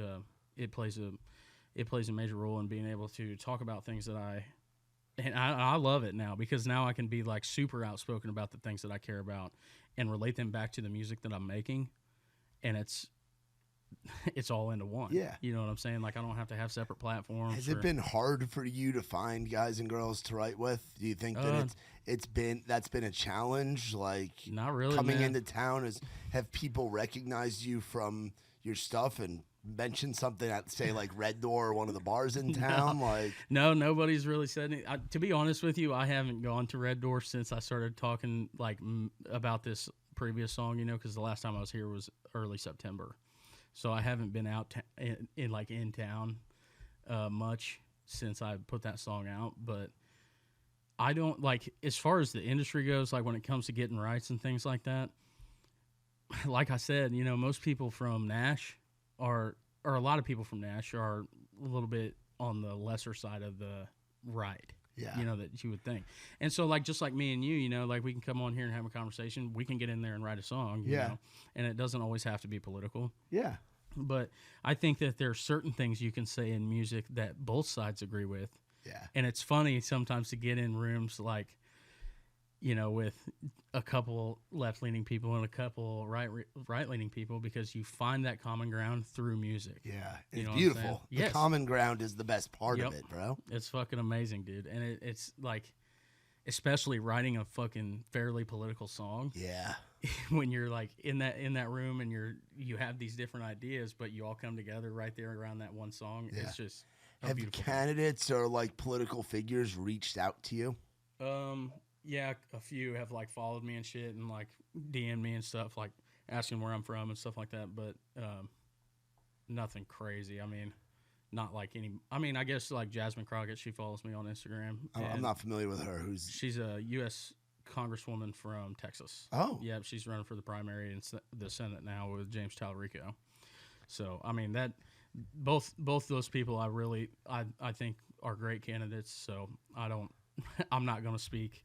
it plays a major role in being able to talk about things that I love it now, because now I can be like super outspoken about the things that I care about and relate them back to the music that I'm making, and it's all into one. Yeah. You know what I'm saying? Like I don't have to have separate platforms. Has it been hard for you to find guys and girls to write with? Do you think that that's been a challenge? Like not really, coming man. into town, have people recognized you from your stuff and mention something at, say, like Red Door or one of the bars in town? No, nobody's really said anything. To be honest with you, I haven't gone to Red Door since I started talking like about this previous song, you know, because the last time I was here was early September. So I haven't been out in town much since I put that song out. But I don't, like, as far as the industry goes, like when it comes to getting rights and things like that, like I said, you know, most people from Nash or a lot of people from Nash are a little bit on the lesser side of the right. Yeah. You know, that you would think. And so, like, just like me and you know, like we can come on here and have a conversation. We can get in there and write a song, you know, and it doesn't always have to be political. Yeah. But I think that there are certain things you can say in music that both sides agree with. Yeah. And it's funny sometimes to get in rooms like, you know, with a couple left-leaning people and a couple right-leaning people, because you find that common ground through music. Yeah, it's beautiful. The yes. common ground is the best part of it, bro. It's fucking amazing, dude. And it's like, especially writing a fucking fairly political song. Yeah. When you're like in that room and you have these different ideas, but you all come together right there around that one song. Yeah. It's just have candidates or like political figures reached out to you? Yeah, a few have like followed me and shit and like DM me and stuff. Like asking where I'm from and stuff like that. But nothing crazy. I mean, not like any. I mean, I guess like Jasmine Crockett. She follows me on Instagram. I'm not familiar with her. She's a U.S. Congresswoman from Texas. Oh, yeah, she's running for the primary and the Senate now with James Talarico. So I mean that both those people I think are great candidates. So I'm not going to speak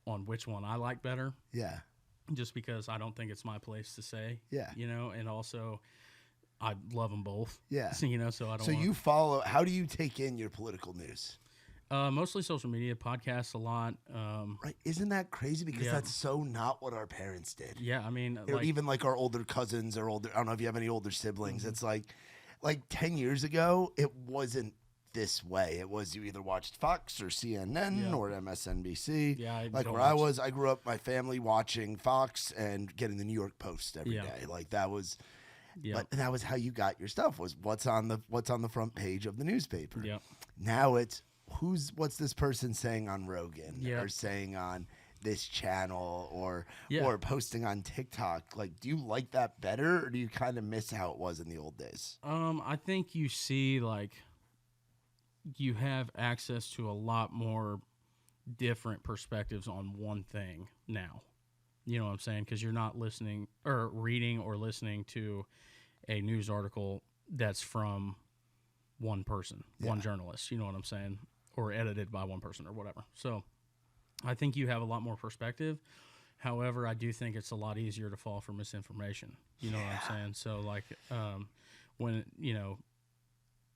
on which one I like better. Yeah. Just because I don't think it's my place to say. Yeah. You know, and also I love them both. Yeah. So, you know, so I don't. So you follow? How do you take in your political news? Mostly social media, podcasts a lot. Right? Isn't that crazy? Because Yeah. that's so not what our parents did. Yeah, I mean, Or even like our older cousins or older. I don't know if you have any older siblings. Mm-hmm. It's like 10 years ago, it wasn't this way. It was you either watched Fox or CNN Yeah. or MSNBC. Yeah, I like don't where I watch- was, I grew up my family watching Fox and getting the New York Post every day. Yeah. Like that was. yeah, But that was how you got your stuff, was what's on the front page of the newspaper. yeah. Now it's what's this person saying on Rogan Yeah. or saying on this channel or Yeah. posting on TikTok. Like, do you like that better, or do you kind of miss how it was in the old days? I think you see like you have access to a lot more different perspectives on one thing now. You know what I'm saying? Because you're not listening or reading or listening to a news article that's from one person, one journalist. You know what I'm saying? Or edited by one person or whatever. So I think you have a lot more perspective. However, I do think it's a lot easier to fall for misinformation. You know what I'm saying? So like when, you know,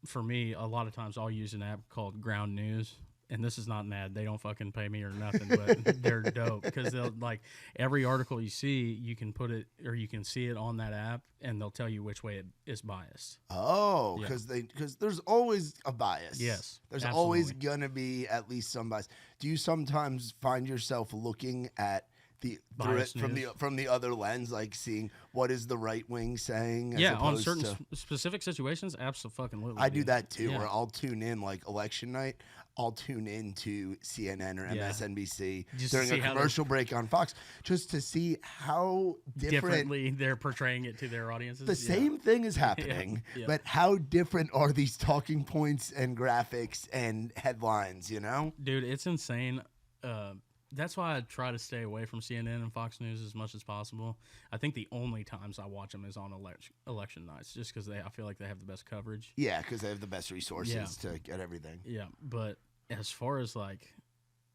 for me, a lot of times I'll use an app called Ground News. And this is not an ad. They don't fucking pay me or nothing, but they're dope because they'll like every article you see, you can put it or you can see it on that app, and they'll tell you which way it is biased. Oh, Yeah. because there's always a bias. Yes, there's absolutely. always gonna be at least some bias. Do you sometimes find yourself looking at through it Biased news. from the other lens, like seeing what is the right wing saying? As Yeah, on opposed certain to, specific situations, absolutely. I do that too. Yeah. Where I'll tune in like election night. I'll tune into CNN or Yeah. MSNBC Just to during see a how commercial break on Fox, just to see how Differently, they're portraying it to their audiences. the same thing is happening, Yeah. but how different are these talking points and graphics and headlines, you know? Dude, it's insane. That's why I try to stay away from CNN and Fox News as much as possible. I think the only times I watch them is on election nights, just because I feel like they have the best coverage. Yeah, because they have the best resources Yeah. to get everything. Yeah, but as far as like,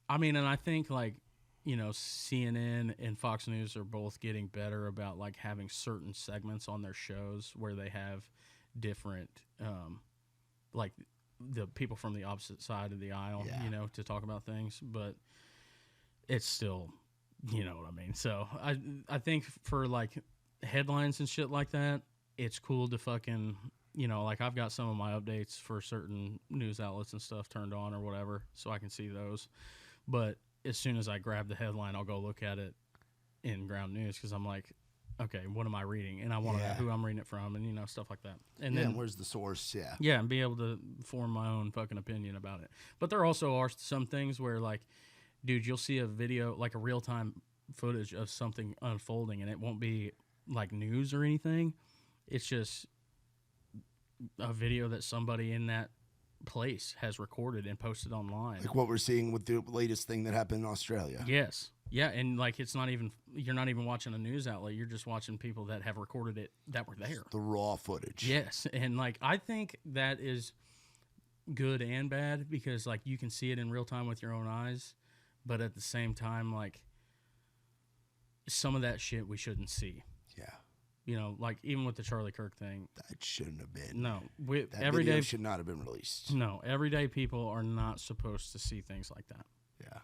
I mean, and I think like, you know, CNN and Fox News are both getting better about like having certain segments on their shows where they have different, like the people from the opposite side of the aisle, Yeah. you know, to talk about things, but it's still, you know what I mean? So I think for like headlines and shit like that, it's cool to fucking, you know, like I've got some of my updates for certain news outlets and stuff turned on or whatever, so I can see those. But as soon as I grab the headline, I'll go look at it in Ground News because I'm like, okay, what am I reading? And I want to know Yeah. who I'm reading it from and, you know, stuff like that. And Yeah, then and where's the source? Yeah. yeah, and be able to form my own fucking opinion about it. But there also are some things where, like, dude, you'll see a video, like a real-time footage of something unfolding, and it won't be, like, news or anything. It's just a video that somebody in that place has recorded and posted online. Like what we're seeing with the latest thing that happened in Australia. Yes. Yeah, and, like, it's not even, you're not even watching a news outlet. You're just watching people that have recorded it that were there. The raw footage. Yes, and like I think that is good and bad because like you can see it in real time with your own eyes, but at the same time, like some of that shit we shouldn't see. Yeah. You know, like even with the Charlie Kirk thing. That shouldn't have been. No, That everyday video should not have been released. no everyday people are not supposed to see things like that. Yeah.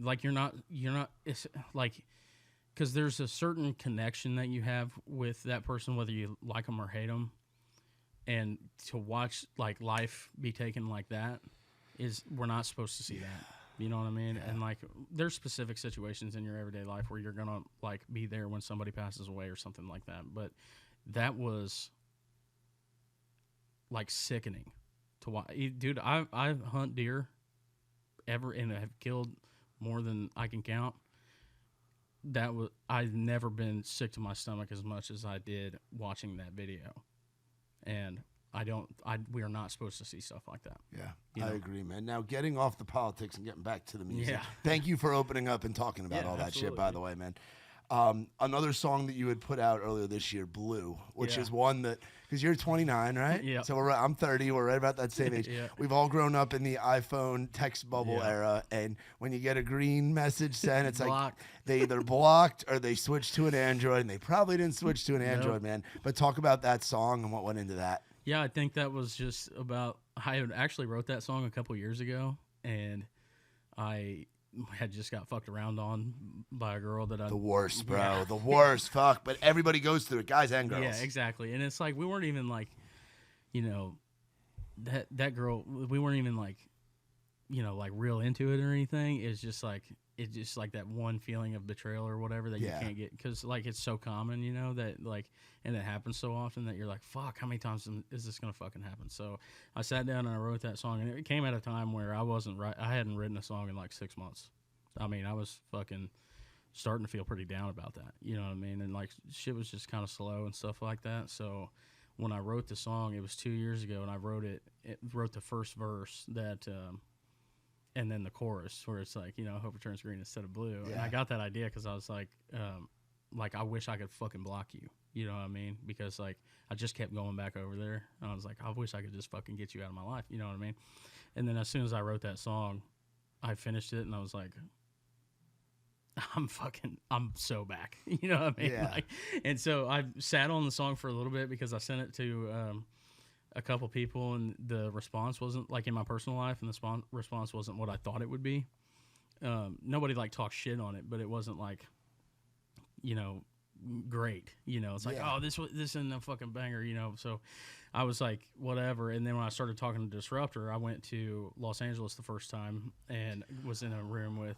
Like you're not. It's like because there's a certain connection that you have with that person, whether you like them or hate them. And to watch like life be taken like that is we're not supposed to see that. You know what I mean? Yeah. And like there's specific situations in your everyday life where you're gonna like be there when somebody passes away or something like that. But that was like sickening to watch. Dude, I hunt deer and have killed more than I can count. I've never been sick to my stomach as much as I did watching that video, and we are not supposed to see stuff like that. Yeah, I agree, man. Now, getting off the politics and getting back to the music. Yeah. Thank you for opening up and talking about all that shit, by the way, man. Another song that you had put out earlier this year, Blue, which is one that, because you're 29, right? Yeah. So I'm 30. We're right about that same age. Yeah. We've all grown up in the iPhone text bubble era, and when you get a green message sent, it's like they either blocked or they switched to an Android, and they probably didn't switch to an Android, man. But talk about that song and what went into that. Yeah, I think that was just about. I had actually wrote that song a couple years ago, and I had just got fucked around on by a girl that I. The worst, bro. The worst. Fuck. But everybody goes through it, guys and girls. Yeah, exactly. And it's like we weren't even like, that girl. We weren't even like, like real into it or anything. It's just like that one feeling of betrayal or whatever that you can't get because like it's so common, that like, and it happens so often that you're like, fuck, how many times is this gonna fucking happen? So I sat down and I wrote that song, and it came at a time where I hadn't written a song in like 6 months. I mean, I was fucking starting to feel pretty down about that, you know what I mean? And like shit was just kind of slow and stuff like that. So when I wrote the song, it was 2 years ago, and I wrote the first verse that. And then the chorus where it's like, hope it turns green instead of blue. Yeah. And I got that idea because I was like, I wish I could fucking block you. You know what I mean? Because like I just kept going back over there. And I was like, I wish I could just fucking get you out of my life. You know what I mean? And then as soon as I wrote that song, I finished it and I was like, I'm so back. You know what I mean? Yeah. And so I sat on the song for a little bit because I sent it to a couple people, and the response wasn't like in my personal life, and the response wasn't what I thought it would be. Nobody like talked shit on it, but it wasn't like, great. It's like, oh, this isn't a fucking banger, So I was like, whatever. And then when I started talking to Disruptor, I went to Los Angeles the first time and was in a room with.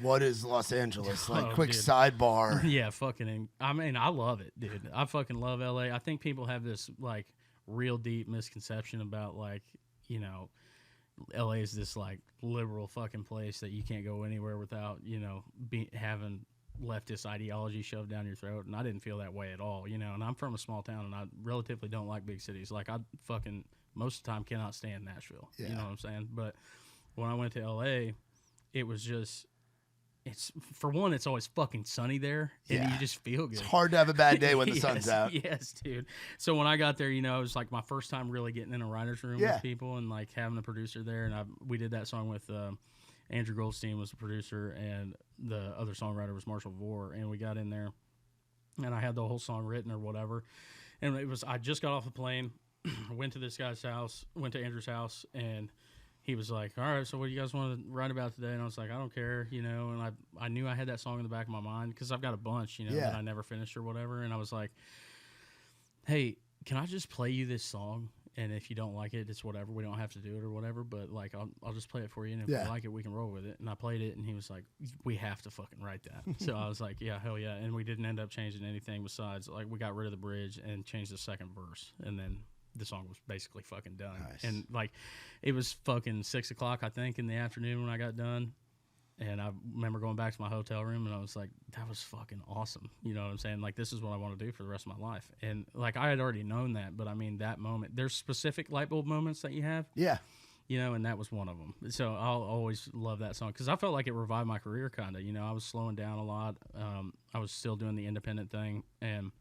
What is Los Angeles? Like, quick dude. sidebar. Yeah, fucking. I mean, I love it, dude. I fucking love LA. I think people have this like real deep misconception about like, LA is this like liberal fucking place that you can't go anywhere without, having leftist ideology shoved down your throat. And I didn't feel that way at all, and I'm from a small town and I relatively don't like big cities. Like I fucking most of the time cannot stand Nashville. Yeah. You know what I'm saying? But when I went to LA, it was just, it's for one, it's always fucking sunny there, and you just feel good. It's hard to have a bad day when the sun's out. Yes, dude. So when I got there, it was like my first time really getting in a writer's room with people and like having a producer there. And we did that song with Andrew Goldstein was the producer, and the other songwriter was Marshall Vore. And we got in there, and I had the whole song written or whatever. And I just got off the plane, went to this guy's house, went to Andrew's house, and he was like, all right, so what do you guys want to write about today? And I was like, I don't care, and I knew I had that song in the back of my mind because I've got a bunch, that I never finished or whatever. And I was like, hey, can I just play you this song? And if you don't like it, it's whatever. We don't have to do it or whatever, but like I'll just play it for you. And if you like it, we can roll with it. And I played it, and he was like, we have to fucking write that. So I was like, yeah, hell yeah. And we didn't end up changing anything besides like we got rid of the bridge and changed the second verse. And then the song was basically fucking done. Nice. And like it was fucking 6 o'clock, I think, in the afternoon when I got done. And I remember going back to my hotel room and I was like, that was fucking awesome. You know what I'm saying? Like, this is what I want to do for the rest of my life. And like, I had already known that, but I mean, that moment, there's specific light bulb moments that you have. Yeah. And that was one of them. So I'll always love that song because I felt like it revived my career kind of. I was slowing down a lot. I was still doing the independent thing, and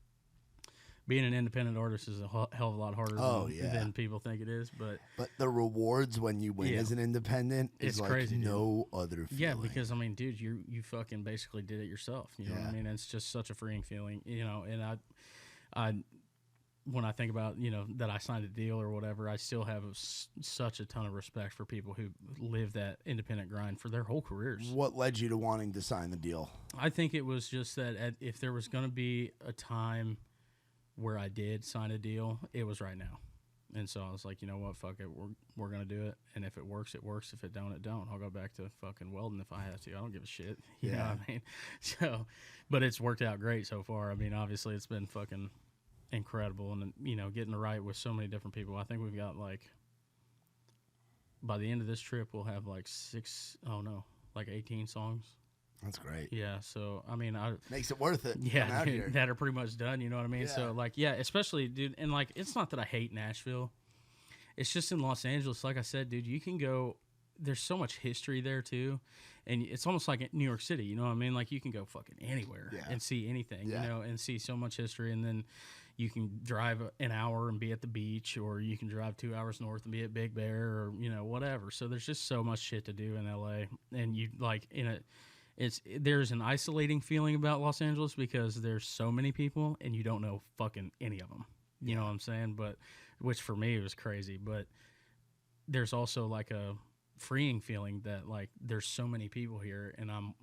being an independent artist is a hell of a lot harder than people think it is. But the rewards when you win as an independent is like crazy, no other feeling. Yeah, because I mean, dude, you fucking basically did it yourself. You know what I mean? It's just such a freeing feeling. And I when I think about that I signed a deal or whatever, I still have such a ton of respect for people who live that independent grind for their whole careers. What led you to wanting to sign the deal? I think it was just that if there was going to be a time where I did sign a deal, it was right now. And so I was like, you know what, fuck it, we're going to do it. And if it works, it works. If it don't, it don't. I'll go back to fucking welding if I have to. I don't give a shit. You know what I mean? So, but it's worked out great so far. I mean, obviously it's been fucking incredible. And, getting to write with so many different people. I think we've got by the end of this trip, we'll have 18 songs. That's great. Yeah, so I mean, Makes it worth it. yeah, Come out dude, here. that are pretty much done. You know what I mean? Yeah. So like, yeah, especially, dude, and like, it's not that I hate Nashville. It's just in Los Angeles. Like I said, dude, you can go. There's so much history there too, and it's almost like New York City. You know what I mean? Like you can go fucking anywhere and see anything. Yeah. You know, and see so much history, and then you can drive an hour and be at the beach, or you can drive 2 hours north and be at Big Bear, or whatever. So there's just so much shit to do in LA, and you like there's an isolating feeling about Los Angeles because there's so many people and you don't know fucking any of them. You know what I'm saying? But which for me was crazy. But there's also like a freeing feeling that like there's so many people here and I'm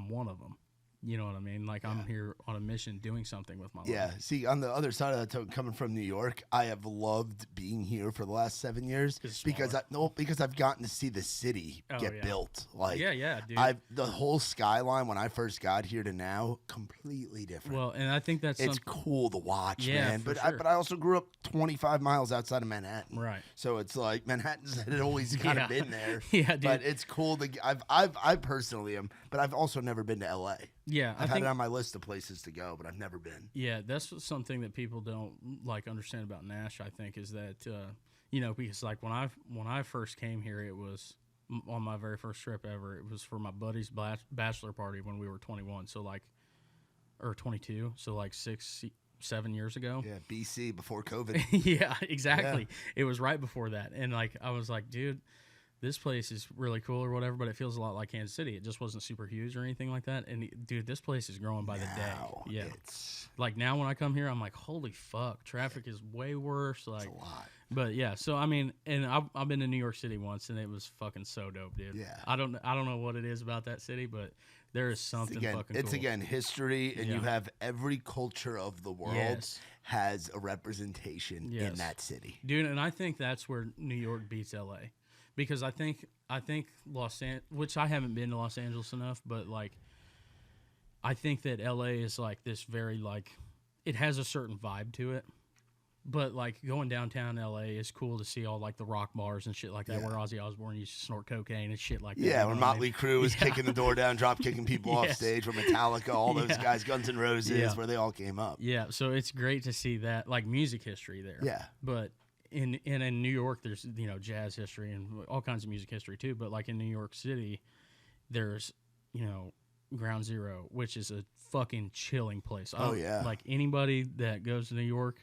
one of them. You know what I mean? Like I'm here on a mission doing something with my life. Yeah. See, on the other side of that token, coming from New York, I have loved being here for the last 7 years because I've gotten to see the city get built. Like, yeah, dude. The whole skyline when I first got here to now, completely different. Well, and I think it's cool to watch, man. for But sure. but I also grew up 25 miles outside of Manhattan, Right. So it's like Manhattan's had always kind of been there. Yeah, dude. But it's cool to. I personally am, but I've also never been to LA. Yeah, I've had it on my list of places to go, but I've never been. Yeah, that's something that people don't like understand about Nash. I think is that because like when I first came here, it was on my very first trip ever. It was for my buddy's bachelor party when we were 21, or 22, so like 6-7 years ago. Yeah, BC before COVID. Yeah, exactly. Yeah. It was right before that, and like I was like, dude, this place is really cool or whatever, but it feels a lot like Kansas City. It just wasn't super huge or anything like that. And dude, this place is growing by the day. Yeah, like now when I come here, I'm like, holy fuck, traffic is way worse. Like, it's a lot. But yeah, so I mean, and I've been to New York City once, and it was fucking so dope, dude. Yeah, I don't know what it is about that city, but there is something fucking It's cool. again history, and you have every culture of the world has a representation in that city, dude. And I think that's where New York beats LA. Because I think Los Angeles, which I haven't been to Los Angeles enough, but like I think that LA is like this very like it has a certain vibe to it. But like going downtown LA is cool to see all like the rock bars and shit like that where Ozzy Osbourne used to snort cocaine and shit like that. Yeah, when Motley Crue was kicking the door down, drop kicking people off stage, where Metallica, all those guys, Guns N' Roses, where they all came up. Yeah, so it's great to see that like music history there. Yeah. But in New York, there's jazz history and all kinds of music history too. But like in New York City, there's Ground Zero, which is a fucking chilling place. Like anybody that goes to New York,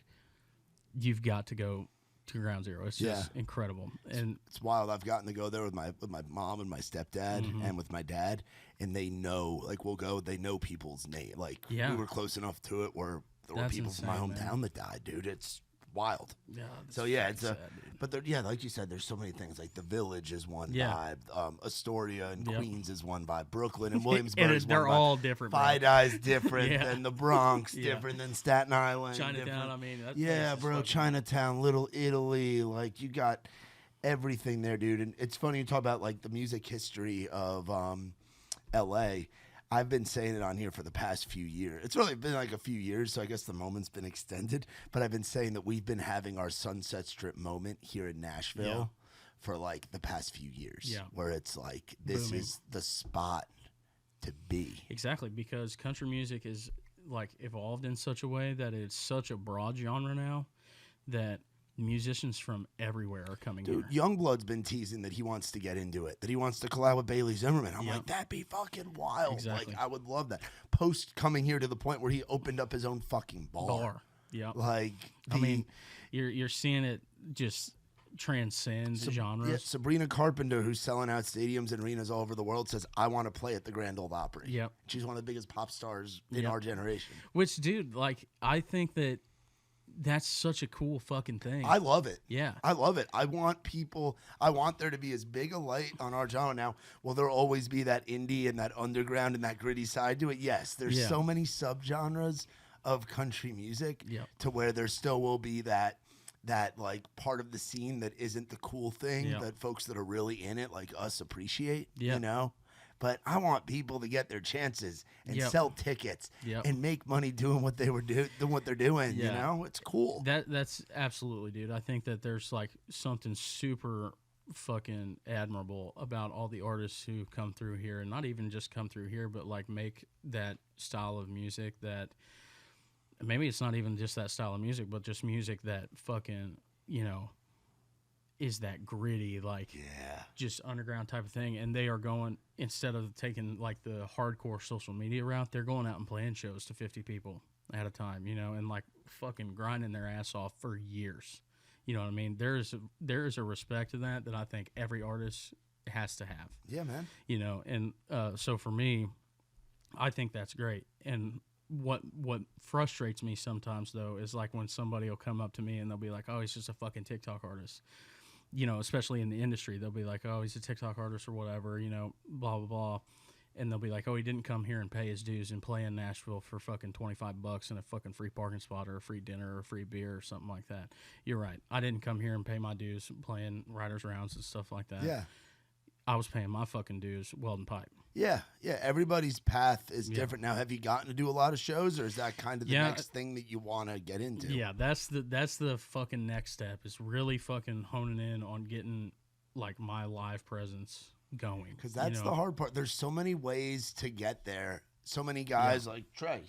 you've got to go to Ground Zero. It's just incredible, and it's wild. I've gotten to go there with my mom and my stepdad and with my dad, and they know we'll go. They know people's name. Like we were close enough to it where there were people from my hometown that died, dude. It's wild. Yeah. So it's sad, but like you said, there's so many things. Like the Village is one vibe. Astoria and Queens is one vibe. Brooklyn and Williamsburg is one vibe. They're all different. Fide's different than the Bronx, different than Staten Island. Chinatown. Different. I mean, bro. Chinatown, Little Italy. Like you got everything there, dude. And it's funny you talk about like the music history of L.A. I've been saying it on here for the past few years. It's really been like a few years, so I guess the moment's been extended. But I've been saying that we've been having our Sunset Strip moment here in Nashville for like the past few years. Yeah. Where it's like, this is the spot to be. Exactly, because country music is like evolved in such a way that it's such a broad genre now that musicians from everywhere are coming here. Youngblood's been teasing that he wants to get into it, that he wants to collab with Bailey Zimmerman. I'm like, that'd be fucking wild. Exactly. Like, I would love that. Post coming here to the point where he opened up his own fucking bar. Yeah. Like, I mean, you're seeing it just transcend genres. Yeah, Sabrina Carpenter, who's selling out stadiums and arenas all over the world, says, I want to play at the Grand Ole Opry. Yep. She's one of the biggest pop stars in our generation. Which, dude, like, I think that's such a cool fucking thing. I love it. Yeah. I love it. I want there to be as big a light on our genre. Now, will there always be that indie and that underground and that gritty side to it? Yes. There's so many subgenres of country music to where there still will be that like part of the scene that isn't the cool thing that folks that are really in it like us appreciate, But I want people to get their chances and sell tickets and make money doing what they're doing. It's cool. That's absolutely, dude. I think that there's like something super fucking admirable about all the artists who come through here, and not even just come through here, but like make that style of music that maybe it's not even just that style of music, but just music that fucking, is that gritty, like just underground type of thing. And they are going, instead of taking like the hardcore social media route, they're going out and playing shows to 50 people at a time, and like fucking grinding their ass off for years. You know what I mean? There is a respect to that I think every artist has to have. Yeah, man. And so for me, I think that's great. And what frustrates me sometimes though is like when somebody will come up to me and they'll be like, "Oh, he's just a fucking TikTok artist." Especially in the industry, they'll be like, "Oh, he's a TikTok artist or whatever," blah blah blah. And they'll be like, "Oh, he didn't come here and pay his dues and play in Nashville for fucking $25 and a fucking free parking spot or a free dinner or a free beer or something like that." You're right. I didn't come here and pay my dues playing Riders Rounds and stuff like that. Yeah. I was paying my fucking dues welding pipe. Yeah. Everybody's path is different. Now, have you gotten to do a lot of shows, or is that kind of the next thing that you want to get into? Yeah, that's the fucking next step, is really fucking honing in on getting like my live presence going, because that's the hard part. There's so many ways to get there. So many guys like Trey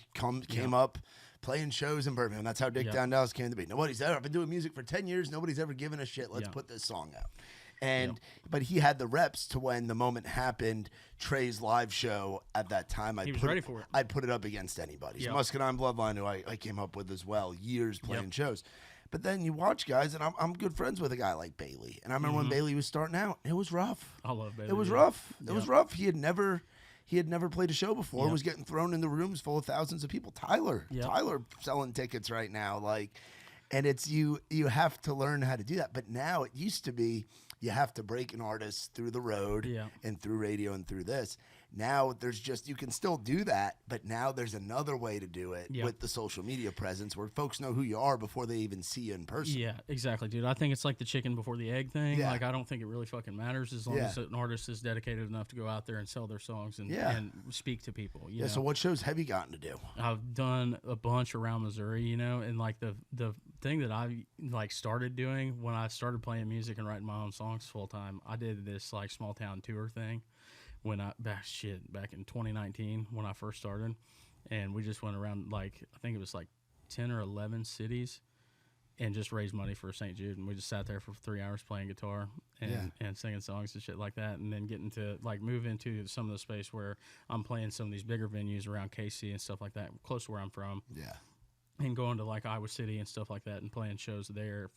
came up playing shows in Birmingham. That's how Dick Down Dallas came to be. Nobody's ever been doing music for 10 years. Nobody's ever given a shit. Let's put this song out. And but he had the reps to when the moment happened. Trey's live show at that time, he was ready for it. I'd put it up against anybody. Muscadine Bloodline, who I came up with as well, years playing shows. But then you watch guys, and I'm good friends with a guy like Bailey. And I remember when Bailey was starting out, it was rough. I love Bailey. It was rough. It was rough. He had never played a show before. Was getting thrown in the rooms full of thousands of people. Tyler selling tickets right now, and it's you have to learn how to do that. But now it used to be you have to break an artist through the road and through radio and through this. Now there's you can still do that, but now there's another way to do it with the social media presence where folks know who you are before they even see you in person. Yeah, exactly, dude. I think it's like the chicken before the egg thing. Yeah. Like, I don't think it really fucking matters as long as an artist is dedicated enough to go out there and sell their songs and speak to people. You know? So what shows have you gotten to do? I've done a bunch around Missouri, and like the thing that I like started doing when I started playing music and writing my own songs full time, I did this like small town tour thing. When back in 2019 when I first started, and we just went around I think it was 10 or 11 cities, and just raised money for St. Jude, and we just sat there for 3 hours playing guitar and singing songs and shit like that, and then getting to move into some of the space where I'm playing some of these bigger venues around KC and stuff like that, close to where I'm from. Yeah, and going to Iowa City and stuff like that, and playing shows there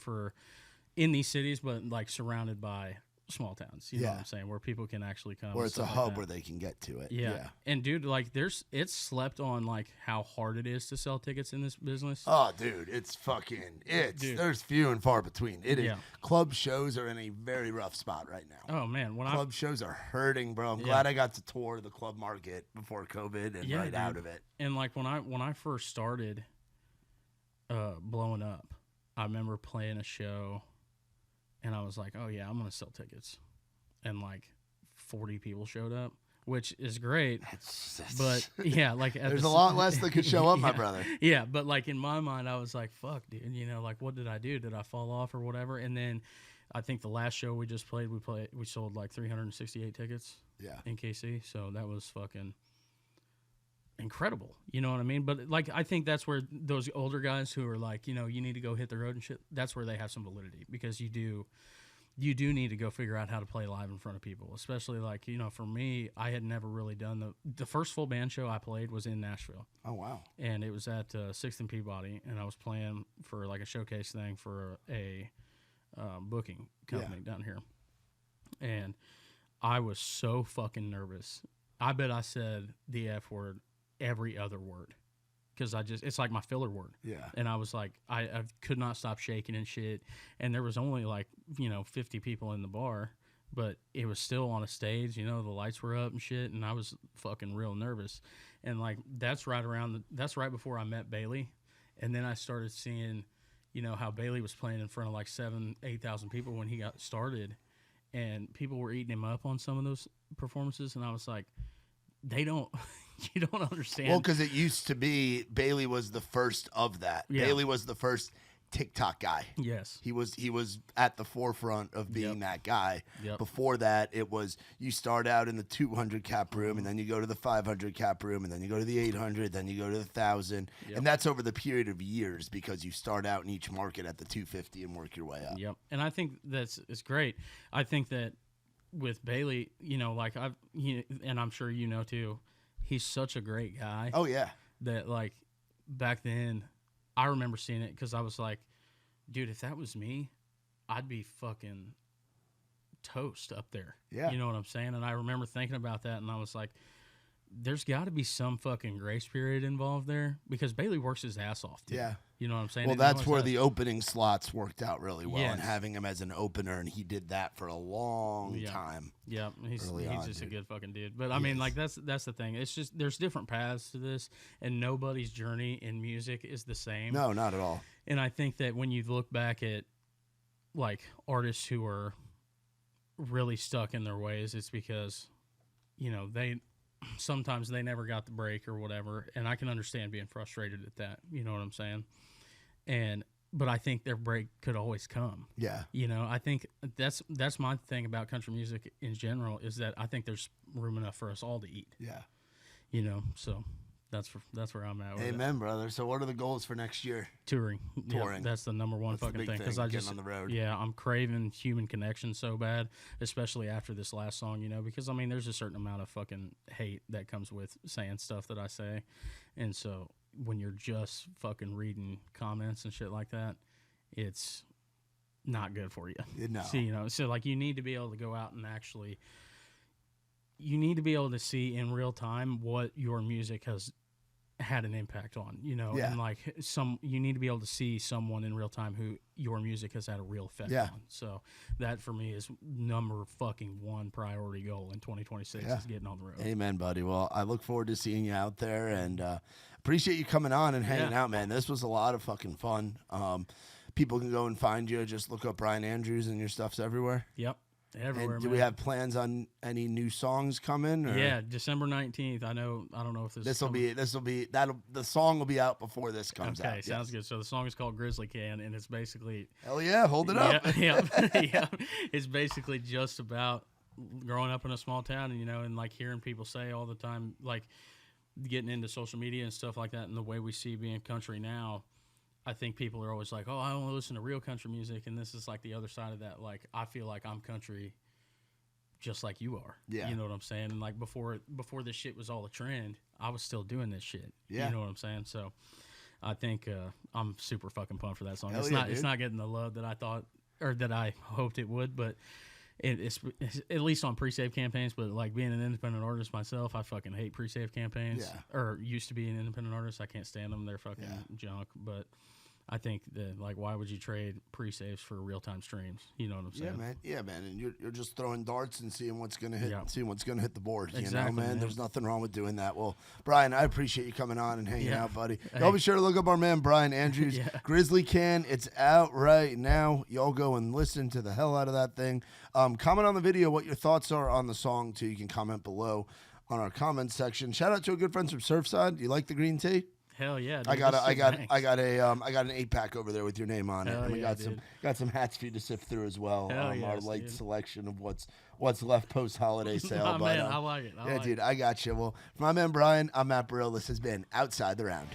in these cities, but surrounded by small towns, you know what I'm saying, where people can actually come, where it's a hub where they can get to it. And dude, it's slept on how hard it is to sell tickets in this business. Oh dude, there's few and far between. It is. Club shows are in a very rough spot right now. Oh man, club shows are hurting, bro. I'm glad I got to tour the club market before COVID and out of it. And when I first started blowing up, I remember playing a show. And I was like, oh, yeah, I'm going to sell tickets. And 40 people showed up, which is great. But, yeah, there's a lot less that could show up, my brother. Yeah, but, in my mind, I was like, fuck, dude. What did I do? Did I fall off or whatever? And then I think the last show we just played, we sold 368 tickets in KC. So that was fucking incredible. You know what I mean? But, I think that's where those older guys who are you need to go hit the road and shit, that's where they have some validity, because you do need to go figure out how to play live in front of people, especially for me, I had never really done the first full band show I played was in Nashville. Oh, wow. And it was at 6th and Peabody, and I was playing for a showcase thing for a booking company down here. And I was so fucking nervous. I bet I said the F word every other word, because it's my filler word. Yeah. And I was I could not stop shaking and shit, and there was only 50 people in the bar, but it was still on a stage, the lights were up and shit, and I was fucking real nervous. And that's right before I met Bailey, and then I started seeing how Bailey was playing in front of 7,000-8,000 people when he got started, and people were eating him up on some of those performances, and I was like, you don't understand. Well, because it used to be Bailey was the first of that. Yeah. Bailey was the first TikTok guy. Yes. He was at the forefront of being that guy. Before that, it was you start out in the 200 cap room, and then you go to the 500 cap room, and then you go to the 800, then you go to the 1,000, and that's over the period of years because you start out in each market at the 250 and work your way up. Yep. And I think it's great. I think that with Bailey, you know, like and I'm sure you know too, he's such a great guy. Oh yeah. That like back then, I remember seeing it because I was like, dude, if that was me, I'd be fucking toast up there. Yeah. You know what I'm saying? And I remember thinking about that, and I was like, there's got to be some fucking grace period involved there because Bailey works his ass off, too. Yeah. You know what I'm saying? Well, that's where the opening slots worked out really well, Yes. and having him as an opener, and he did that for a long time. Yeah, he's just a good fucking dude. But I He mean, is. like that's the thing. It's just there's different paths to this, and nobody's journey in music is the same. No, not at all. And I think that when you look back at like artists who are really stuck in their ways, it's because, you know, sometimes they never got the break or whatever, and I can understand being frustrated at that. You know what I'm saying? But I think their break could always come. Yeah. You know, I think that's my thing about country music in general is that I think there's room enough for us all to eat. Yeah. You know, so that's where I'm at with Amen, brother. So what are the goals for next year? touring. Touring. Yeah, that's the number one That's the fucking big thing. Because thing, I getting just on the road. Yeah, I'm craving human connection so bad, especially after this last song. You know, because I mean, there's a certain amount of fucking hate that comes with saying stuff that I say, and so when you're just fucking reading comments and shit like that, it's not good for you. No. So, you know, so like you need to be able to go out and actually, you need to be able to see in real time what your music has had an impact on, you know, and like you need to be able to see someone in real time who your music has had a real effect on. So that for me is number fucking one priority goal in 2026 is getting on the road. Amen, buddy. Well, I look forward to seeing you out there, and appreciate you coming on and hanging out, man. This was a lot of fucking fun. People can go and find you. Just look up Bryan Andrews, and your stuff's everywhere. Yep. Everywhere. And do we have plans on any new songs coming? Or? Yeah, December 19th. I don't know if the song will be out before this comes out. Okay, sounds good. So the song is called Grizzly Can, and it's basically hell yeah, hold it up. Yeah. It's basically just about growing up in a small town, and you know, and like hearing people say all the time, like getting into social media and stuff like that, and the way we see being country now. I think people are always like, oh, I only listen to real country music, and this is like the other side of that. Like, I feel like I'm country just like you are. Yeah. You know what I'm saying? And like before this shit was all a trend, I was still doing this shit. Yeah. You know what I'm saying? So I think I'm super fucking pumped for that song. Hell It's not getting the love that I thought or that I hoped it would, but it's at least on pre-save campaigns. But like being an independent artist myself, I fucking hate pre-save campaigns. Or used to be an independent artist. I can't stand them. They're fucking junk. But I think that, like, why would you trade pre-saves for real-time streams? You know what I'm saying? Yeah, man. And you're just throwing darts and seeing what's gonna hit, the board. Exactly, you know, man. man. There's nothing wrong with doing that. Well, Brian, I appreciate you coming on and hanging out, buddy. Hey. Y'all be sure to look up our man Bryan Andrews. Grizzly Can. It's out right now. Y'all go and listen to the hell out of that thing. Comment on the video what your thoughts are on the song too. You can comment below on our comments section. Shout out to our good friends from Surfside. You like the green tea? Hell yeah! Dude. I got an 8-pack over there with your name on it. Hell And we yeah, got some hats for you to sift through as well. Hell yes, our light dude. selection of what's left post holiday sale. Man, I like it. Dude, I got you. Well, for my man Brian, I'm Matt Burrill. This has been Outside the Round.